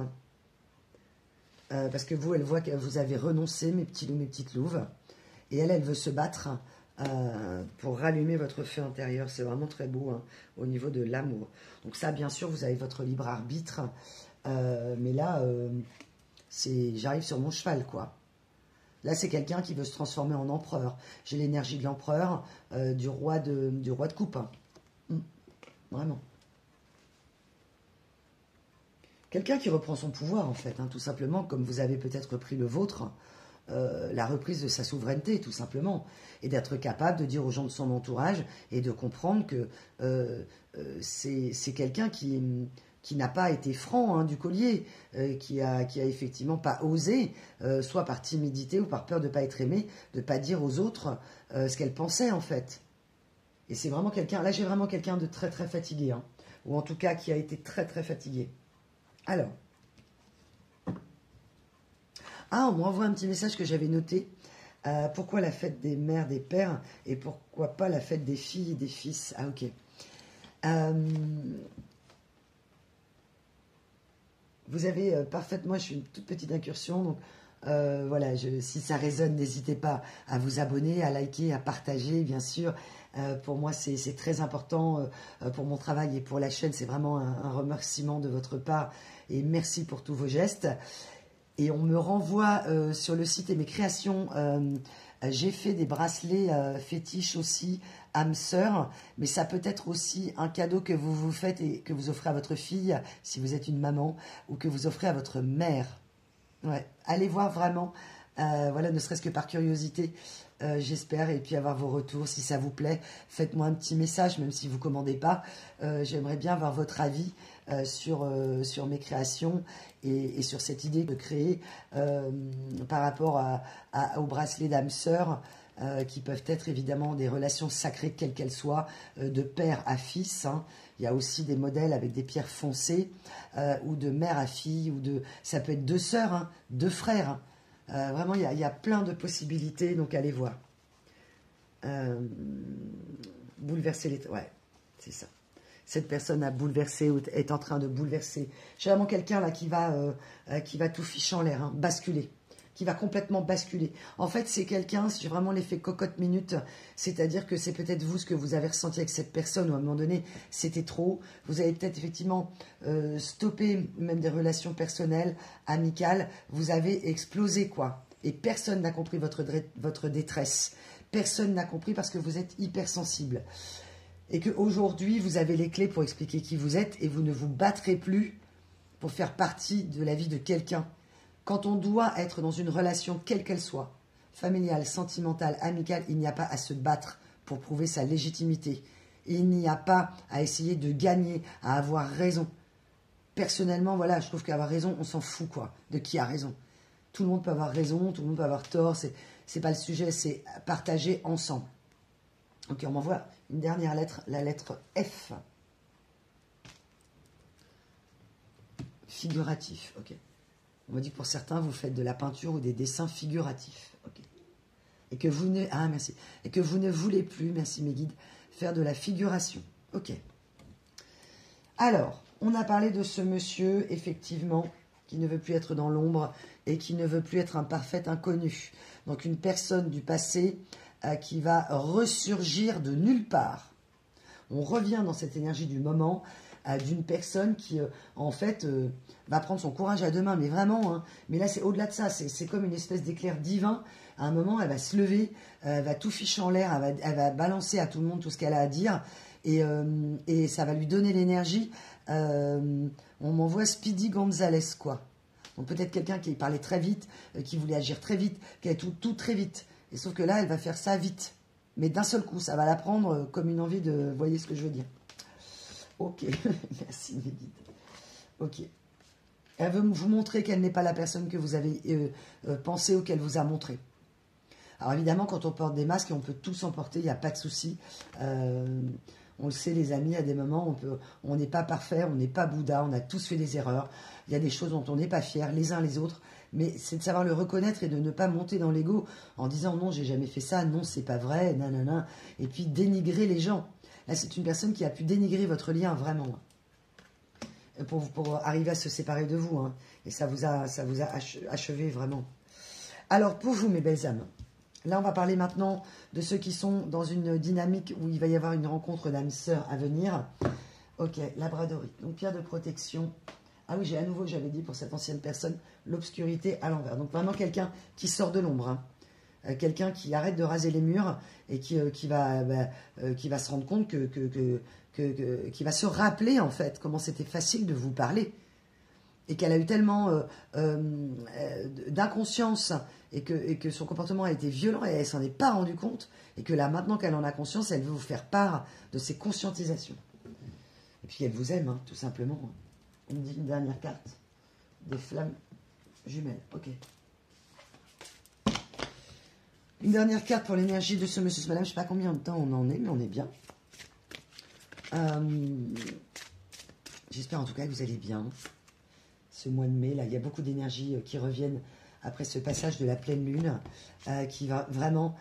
Parce que vous, elle voit que vous avez renoncé, mes petits loups, mes petites louves. Et elle veut se battre pour rallumer votre feu intérieur. C'est vraiment très beau, hein, au niveau de l'amour. Donc ça, bien sûr, vous avez votre libre arbitre. Mais là, j'arrive sur mon cheval, quoi. Là, c'est quelqu'un qui veut se transformer en empereur. J'ai l'énergie de l'empereur, du roi de coupe. Hein. Vraiment. Quelqu'un qui reprend son pouvoir, en fait, hein, tout simplement, comme vous avez peut-être repris le vôtre. La reprise de sa souveraineté, tout simplement, et d'être capable de dire aux gens de son entourage et de comprendre que c'est quelqu'un qui n'a pas été franc, hein, du collier, qui a effectivement pas osé, soit par timidité ou par peur de ne pas être aimé, de ne pas dire aux autres ce qu'elle pensait en fait. Et c'est vraiment quelqu'un, là j'ai vraiment quelqu'un de très très fatigué, hein, ou en tout cas qui a été très très fatigué. Alors, on m'envoie un petit message que j'avais noté. Pourquoi la fête des mères, des pères, et pourquoi pas la fête des filles et des fils? Ah, ok. Vous avez parfaitement, je suis une toute petite incursion, donc voilà, si ça résonne, n'hésitez pas à vous abonner, à liker, à partager, bien sûr. Pour moi, c'est très important pour mon travail et pour la chaîne. C'est vraiment un remerciement de votre part et merci pour tous vos gestes. Et on me renvoie sur le site et mes créations. J'ai fait des bracelets fétiches aussi, âme sœur, mais ça peut être aussi un cadeau que vous vous faites et que vous offrez à votre fille, si vous êtes une maman, ou que vous offrez à votre mère. Ouais, allez voir vraiment, voilà, ne serait-ce que par curiosité, j'espère, et puis avoir vos retours, si ça vous plaît, faites-moi un petit message, même si vous ne commandez pas, j'aimerais bien avoir votre avis sur mes créations et sur cette idée de créer par rapport au bracelet d'âme sœur, qui peuvent être évidemment des relations sacrées, quelles qu'elles soient, de père à fils, hein. Il y a aussi des modèles avec des pierres foncées, ou de mère à fille, ça peut être deux sœurs, hein, deux frères. Vraiment, il y a plein de possibilités, donc allez voir. Bouleverser les... Ouais, c'est ça. Cette personne a bouleversé ou est en train de bouleverser. J'ai vraiment quelqu'un là qui va tout ficher en l'air, hein, basculer. qui va complètement basculer. En fait, c'est quelqu'un, c'est vraiment l'effet cocotte minute, c'est-à-dire que c'est peut-être vous ce que vous avez ressenti avec cette personne, ou à un moment donné, c'était trop. Vous avez peut-être effectivement stoppé même des relations personnelles, amicales, vous avez explosé, quoi. Et personne n'a compris votre détresse. Personne n'a compris parce que vous êtes hypersensible. Et qu'aujourd'hui, vous avez les clés pour expliquer qui vous êtes et vous ne vous battrez plus pour faire partie de la vie de quelqu'un. Quand on doit être dans une relation, quelle qu'elle soit, familiale, sentimentale, amicale, il n'y a pas à se battre pour prouver sa légitimité. Il n'y a pas à essayer de gagner, à avoir raison. Personnellement, voilà, je trouve qu'avoir raison, on s'en fout, quoi, de qui a raison. Tout le monde peut avoir raison, tout le monde peut avoir tort, c'est pas le sujet, c'est partager ensemble. Ok, on m'envoie une dernière lettre, la lettre F. Figuratif, ok. On m'a dit que pour certains, vous faites de la peinture ou des dessins figuratifs, ok. Et que vous ne... Ah, merci. Et que vous ne voulez plus, merci mes guides, faire de la figuration, ok. Alors, on a parlé de ce monsieur, effectivement, qui ne veut plus être dans l'ombre et qui ne veut plus être un parfait inconnu. Donc, une personne du passé qui va ressurgir de nulle part. On revient dans cette énergie du moment d'une personne qui, en fait, va prendre son courage à deux mains, mais vraiment, hein, mais là, c'est au-delà de ça, c'est comme une espèce d'éclair divin. À un moment, elle va se lever, elle va tout ficher en l'air, elle va balancer à tout le monde tout ce qu'elle a à dire, et ça va lui donner l'énergie. On m'envoie Speedy Gonzalez, quoi. Donc peut-être quelqu'un qui parlait très vite, qui voulait agir très vite, qui a tout très vite. Et sauf que là, elle va faire ça vite. Mais d'un seul coup, ça va la prendre comme une envie de... Vous voyez ce que je veux dire? Ok, merci mes guides. Ok. Elle veut vous montrer qu'elle n'est pas la personne que vous avez pensé ou qu'elle vous a montré. Alors évidemment, quand on porte des masques, et on peut tous en porter, il n'y a pas de souci. On le sait, les amis, à des moments, on n'est pas parfait, on n'est pas Bouddha, on a tous fait des erreurs. Il y a des choses dont on n'est pas fiers, les uns les autres. Mais c'est de savoir le reconnaître et de ne pas monter dans l'ego en disant non, j'ai jamais fait ça, non, c'est pas vrai, nanana. Et puis dénigrer les gens. Là, c'est une personne qui a pu dénigrer votre lien, vraiment. Pour arriver à se séparer de vous. Hein. Et ça vous a achevé, vraiment. Alors, pour vous, mes belles âmes, là, on va parler maintenant de ceux qui sont dans une dynamique où il va y avoir une rencontre d'âmes sœurs à venir. Ok, labradorie. Donc, pierre de protection. Ah oui, j'avais dit pour cette ancienne personne, l'obscurité à l'envers. Donc, vraiment quelqu'un qui sort de l'ombre. Hein. Quelqu'un qui arrête de raser les murs et qui va se rendre compte qui va se rappeler, en fait, comment c'était facile de vous parler. Et qu'elle a eu tellement d'inconscience et que son comportement a été violent et elle ne s'en est pas rendue compte. Et que là, maintenant qu'elle en a conscience, elle veut vous faire part de ses conscientisations. Et puis elle vous aime, hein, tout simplement. On me dit une dernière carte. Des flammes jumelles. Ok. Une dernière carte pour l'énergie de ce monsieur, ce madame. Je ne sais pas combien de temps on en est, mais on est bien. J'espère en tout cas que vous allez bien. Ce mois de mai, là, il y a beaucoup d'énergie qui reviennent après ce passage de la pleine lune, qui va vraiment,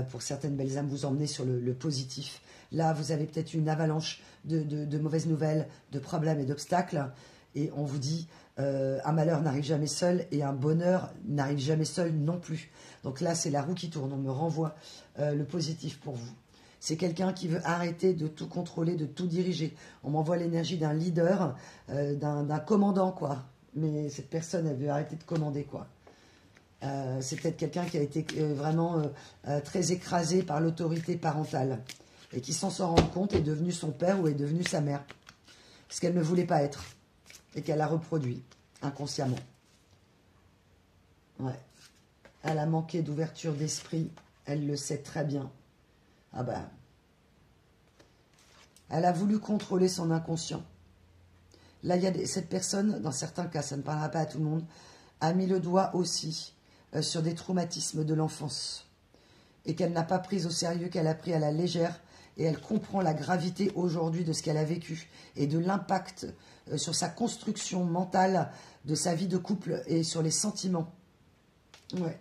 pour certaines belles âmes, vous emmener sur le positif. Là, vous avez peut-être une avalanche de mauvaises nouvelles, de problèmes et d'obstacles, et on vous dit, un malheur n'arrive jamais seul, et un bonheur n'arrive jamais seul non plus. Donc là, c'est la roue qui tourne, on me renvoie le positif pour vous. C'est quelqu'un qui veut arrêter de tout contrôler, de tout diriger. On m'envoie l'énergie d'un leader, d'un commandant, quoi. Mais cette personne, elle veut arrêter de commander, quoi. C'est peut-être quelqu'un qui a été vraiment très écrasé par l'autorité parentale et qui, sans s'en rendre compte, est devenu son père ou est devenu sa mère. Parce qu'elle ne voulait pas être et qu'elle a reproduit inconsciemment. Ouais. Elle a manqué d'ouverture d'esprit, elle le sait très bien. Ah ben, elle a voulu contrôler son inconscient. Là, il y a cette personne, dans certains cas, ça ne parlera pas à tout le monde, a mis le doigt aussi sur des traumatismes de l'enfance. Et qu'elle n'a pas pris au sérieux, qu'elle a pris à la légère. Et elle comprend la gravité aujourd'hui de ce qu'elle a vécu et de l'impact sur sa construction mentale de sa vie de couple et sur les sentiments. Ouais.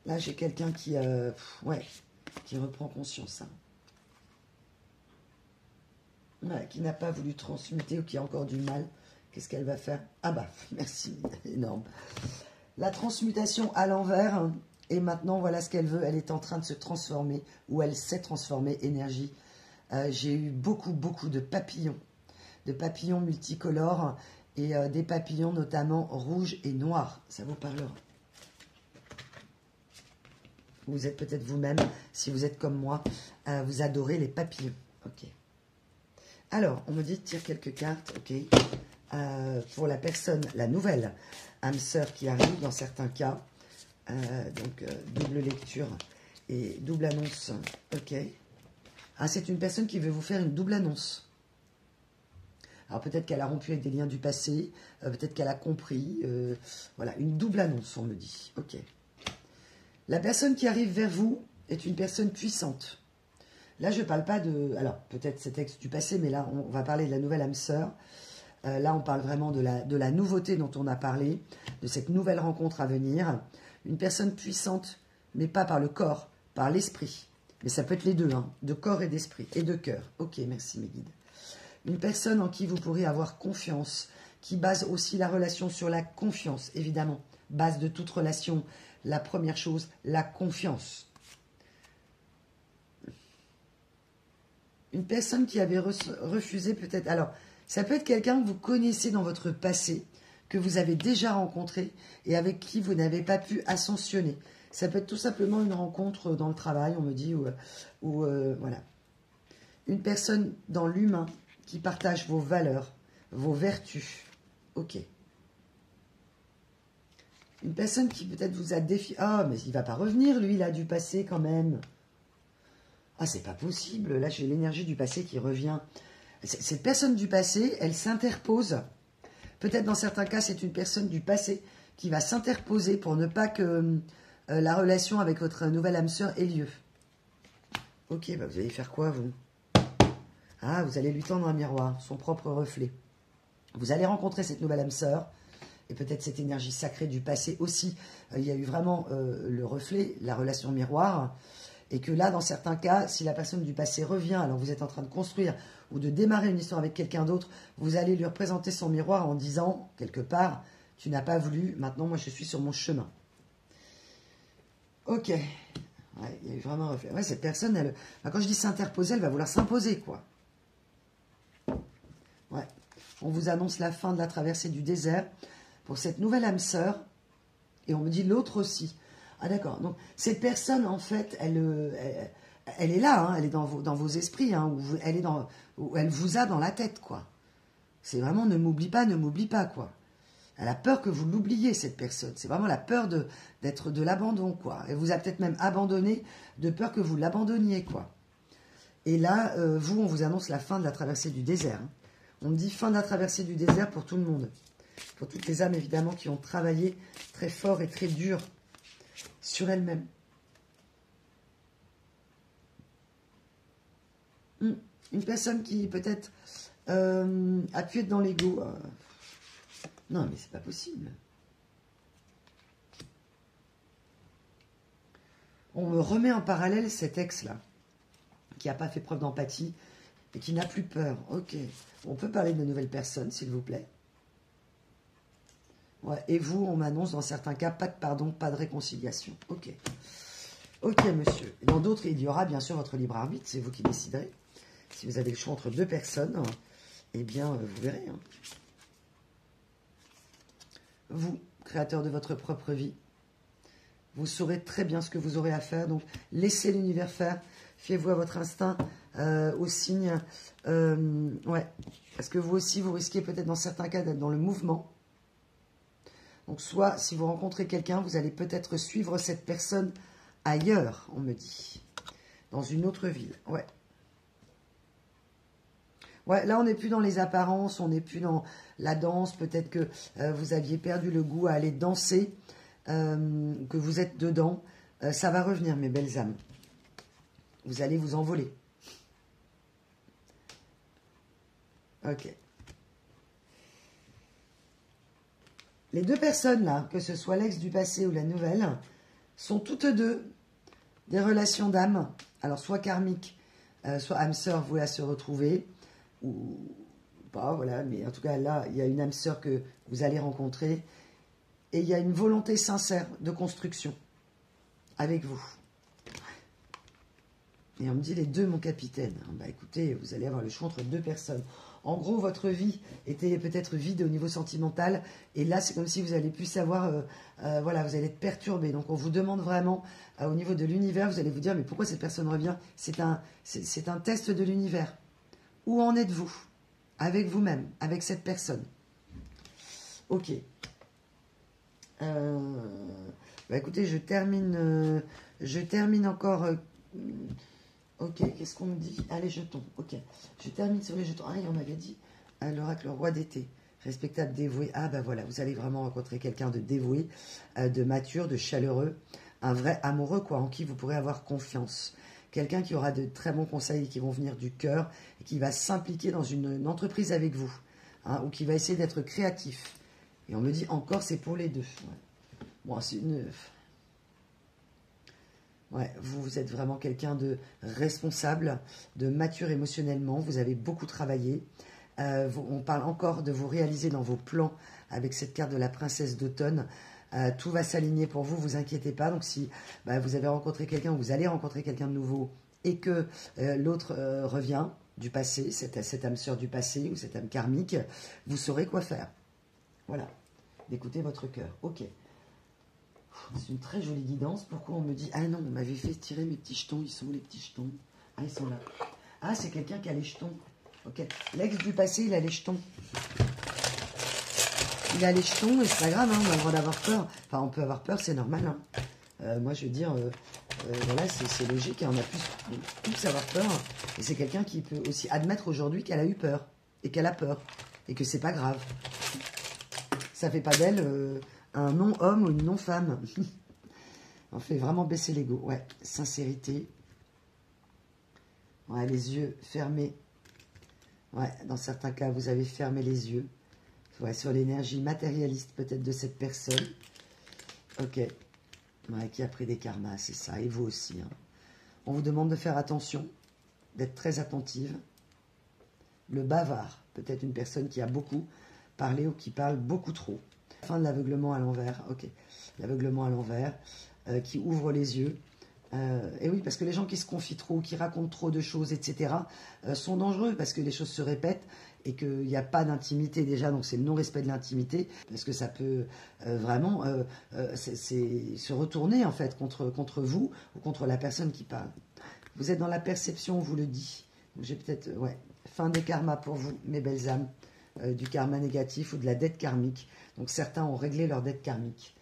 Là, j'ai quelqu'un qui reprend conscience. Hein. Ouais, qui n'a pas voulu transmuter ou qui a encore du mal. Qu'est-ce qu'elle va faire? Ah bah, merci, énorme. La transmutation à l'envers. Et maintenant, voilà ce qu'elle veut. Elle est en train de se transformer, ou elle s'est transformée, énergie. J'ai eu beaucoup de papillons multicolores, et des papillons notamment rouges et noirs. Ça vous parlera. Vous êtes peut-être vous-même, si vous êtes comme moi, vous adorez les papillons. Ok. Alors, on me dit, tire quelques cartes, ok. Pour la personne, la nouvelle âme sœur qui arrive, dans certains cas. Donc, double lecture et double annonce, ok. Ah, c'est une personne qui veut vous faire une double annonce. Alors, peut-être qu'elle a rompu avec des liens du passé, peut-être qu'elle a compris. Voilà, une double annonce, on me dit, ok. La personne qui arrive vers vous est une personne puissante. Là, je ne parle pas de... Alors, peut-être c'est texte du passé, mais là, on va parler de la nouvelle âme sœur. Là, on parle vraiment de la nouveauté dont on a parlé, de cette nouvelle rencontre à venir. Une personne puissante, mais pas par le corps, par l'esprit. Mais ça peut être les deux, hein, de corps et d'esprit, et de cœur. Ok, merci mes guides. Une personne en qui vous pourrez avoir confiance, qui base aussi la relation sur la confiance, évidemment. Base de toute relation, la première chose, la confiance. Une personne qui avait refusé peut-être... Alors, ça peut être quelqu'un que vous connaissez dans votre passé, que vous avez déjà rencontré et avec qui vous n'avez pas pu ascensionner. Ça peut être tout simplement une rencontre dans le travail, on me dit, ou voilà. Une personne dans l'humain qui partage vos valeurs, vos vertus. Ok. Une personne qui peut-être vous a défié. Ah, mais il ne va pas revenir, lui, là, du passé quand même. Ah, c'est pas possible. Là, j'ai l'énergie du passé qui revient. Cette personne du passé, elle s'interpose. Peut-être dans certains cas, c'est une personne du passé qui va s'interposer pour ne pas que la relation avec votre nouvelle âme sœur ait lieu. Ok, bah vous allez faire quoi, vous? Ah, vous allez lui tendre un miroir, son propre reflet. Vous allez rencontrer cette nouvelle âme sœur, et peut-être cette énergie sacrée du passé aussi. Il y a eu vraiment le reflet, la relation miroir, et que là, dans certains cas, si la personne du passé revient, alors vous êtes en train de construire ou de démarrer une histoire avec quelqu'un d'autre, vous allez lui représenter son miroir en disant, quelque part, tu n'as pas voulu, maintenant moi je suis sur mon chemin. Ok. Ouais, il y a eu vraiment un reflet. Ouais, cette personne, elle, quand je dis s'interposer, elle va vouloir s'imposer, quoi. Ouais. On vous annonce la fin de la traversée du désert pour cette nouvelle âme sœur, et on me dit l'autre aussi. Ah d'accord, donc cette personne en fait, elle est là, hein, elle est dans vos esprits, hein, où elle vous a dans la tête, quoi. C'est vraiment ne m'oublie pas, quoi. Elle a peur que vous l'oubliez, cette personne. C'est vraiment la peur de l'abandon, quoi. Elle vous a peut-être même abandonné de peur que vous l'abandonniez, quoi. Et là, vous, on vous annonce la fin de la traversée du désert, hein. On me dit fin de la traversée du désert pour tout le monde. Pour toutes les âmes, évidemment, qui ont travaillé très fort et très dur sur elles-mêmes. Une personne qui, peut-être, a pu être dans l'ego. Non, mais c'est pas possible. On me remet en parallèle cet ex-là, qui n'a pas fait preuve d'empathie et qui n'a plus peur. Ok. On peut parler de nouvelles personnes, s'il vous plaît. Ouais. Et vous, on m'annonce dans certains cas, pas de pardon, pas de réconciliation. Ok. Ok, monsieur. Et dans d'autres, il y aura bien sûr votre libre arbitre, c'est vous qui déciderez. Si vous avez le choix entre deux personnes, eh bien, vous verrez. Hein. Vous, créateur de votre propre vie, vous saurez très bien ce que vous aurez à faire. Donc, laissez l'univers faire. Fiez-vous à votre instinct, aux signes. Ouais. Parce que vous aussi, vous risquez peut-être dans certains cas d'être dans le mouvement. Donc, soit, si vous rencontrez quelqu'un, vous allez peut-être suivre cette personne ailleurs, on me dit. Dans une autre ville. Ouais. Ouais, là, on n'est plus dans les apparences, on n'est plus dans la danse. Peut-être que vous aviez perdu le goût à aller danser, que vous êtes dedans. Ça va revenir, mes belles âmes. Vous allez vous envoler. Ok. Les deux personnes, là, que ce soit l'ex du passé ou la nouvelle, sont toutes deux des relations d'âme. Alors, soit karmique, soit âme sœur, vous à se retrouver, ou pas, voilà, mais en tout cas là, il y a une âme sœur que vous allez rencontrer et il y a une volonté sincère de construction avec vous. Et on me dit les deux, mon capitaine. Bah écoutez, vous allez avoir le choix entre deux personnes. En gros, votre vie était peut-être vide au niveau sentimental. Et là, c'est comme si vous allez plus savoir, voilà, vous allez être perturbé. Donc, on vous demande vraiment, au niveau de l'univers, vous allez vous dire, mais pourquoi cette personne revient? C'est un test de l'univers. Où en êtes-vous? Avec vous-même, avec cette personne. Ok. Bah écoutez, je termine encore... ok, qu'est-ce qu'on me dit? Ah, les jetons, ok. Je termine sur les jetons. Ah, et on avait dit l'oracle, le roi d'été. Respectable, dévoué. Ah, ben voilà, vous allez vraiment rencontrer quelqu'un de dévoué, de mature, de chaleureux. Un vrai amoureux, quoi, en qui vous pourrez avoir confiance. Quelqu'un qui aura de très bons conseils qui vont venir du cœur et qui va s'impliquer dans une entreprise avec vous. Hein, ou qui va essayer d'être créatif. Et on me dit encore, c'est pour les deux. Ouais. Bon, c'est une... Ouais, vous êtes vraiment quelqu'un de responsable, de mature émotionnellement. Vous avez beaucoup travaillé. On parle encore de vous réaliser dans vos plans avec cette carte de la princesse d'automne. Tout va s'aligner pour vous, vous inquiétez pas. Donc si vous avez rencontré quelqu'un ou vous allez rencontrer quelqu'un de nouveau et que l'autre revient du passé, cette âme sœur du passé ou cette âme karmique, vous saurez quoi faire. Voilà, d'écouter votre cœur. Ok. C'est une très jolie guidance. Pourquoi on me dit... Ah non, on m'avait fait tirer mes petits jetons. Ils sont où les petits jetons? Ah, ils sont là. Ah, c'est quelqu'un qui a les jetons. Ok. L'ex du passé, il a les jetons. Il a les jetons et c'est pas grave, hein, on a le droit d'avoir peur. Enfin, on peut avoir peur, c'est normal. Hein. Moi, je veux dire, voilà, c'est logique. Hein, on a tous avoir peur. Et c'est quelqu'un qui peut aussi admettre aujourd'hui qu'elle a eu peur. Et qu'elle a peur. Et que c'est pas grave. Ça fait pas d'elle... un non-homme ou une non-femme. On fait vraiment baisser l'ego. Ouais, sincérité. Ouais, les yeux fermés. Ouais, dans certains cas, vous avez fermé les yeux. Ouais, sur l'énergie matérialiste peut-être de cette personne. Ok. Ouais, qui a pris des karmas, c'est ça. Et vous aussi. Hein. On vous demande de faire attention, d'être très attentive. Le bavard, peut-être une personne qui a beaucoup parlé ou qui parle beaucoup trop. Fin de l'aveuglement à l'envers, ok. L'aveuglement à l'envers, qui ouvre les yeux. Et oui, parce que les gens qui se confient trop, qui racontent trop de choses, etc., sont dangereux parce que les choses se répètent et qu'il n'y a pas d'intimité déjà, donc c'est le non-respect de l'intimité, parce que ça peut vraiment se retourner en fait contre vous ou contre la personne qui parle. Vous êtes dans la perception, on vous le dit. J'ai peut-être, ouais, fin des karmas pour vous, mes belles âmes, du karma négatif ou de la dette karmique. Donc certains ont réglé leur dette karmique.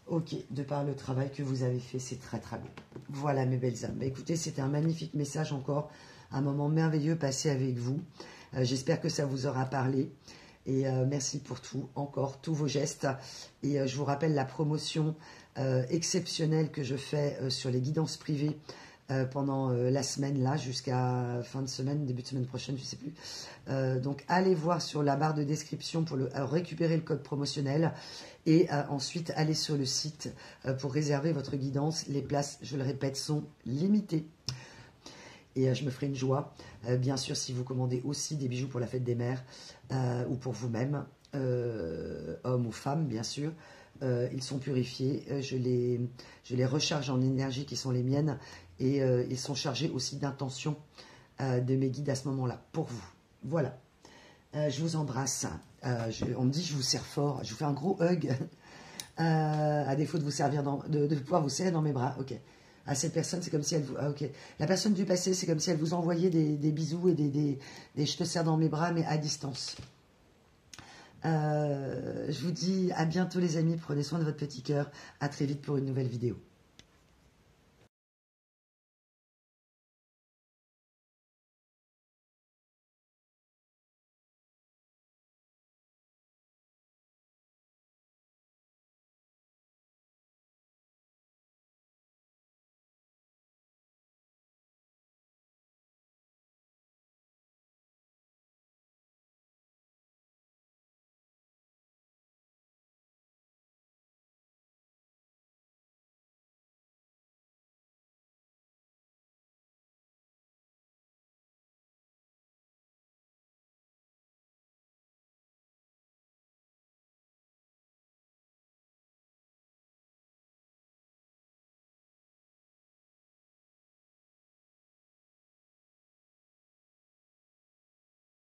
Ok, de par le travail que vous avez fait, c'est très très beau. Voilà mes belles âmes. Bah, écoutez, c'était un magnifique message encore, un moment merveilleux passé avec vous. J'espère que ça vous aura parlé. Et merci pour tout, encore, tous vos gestes. Et je vous rappelle la promotion exceptionnelle que je fais sur les guidances privées pendant la semaine là, jusqu'à fin de semaine, début de semaine prochaine, je ne sais plus. Donc allez voir sur la barre de description pour récupérer le code promotionnel et ensuite allez sur le site pour réserver votre guidance. Les places, je le répète, sont limitées. Et je me ferai une joie, bien sûr, si vous commandez aussi des bijoux pour la fête des mères ou pour vous-même, hommes ou femmes, bien sûr. Ils sont purifiés, je les recharge en énergie qui sont les miennes et ils sont chargés aussi d'intention de mes guides à ce moment-là, pour vous. Voilà, je vous embrasse, on me dit je vous serre fort, je vous fais un gros hug, à défaut de vous servir de pouvoir vous serrer dans mes bras, ok. À cette personne, c'est comme si elle vous... Ah, ok. La personne du passé, c'est comme si elle vous envoyait des bisous et des je te serre dans mes bras, mais à distance. Je vous dis à bientôt les amis, prenez soin de votre petit cœur, à très vite pour une nouvelle vidéo.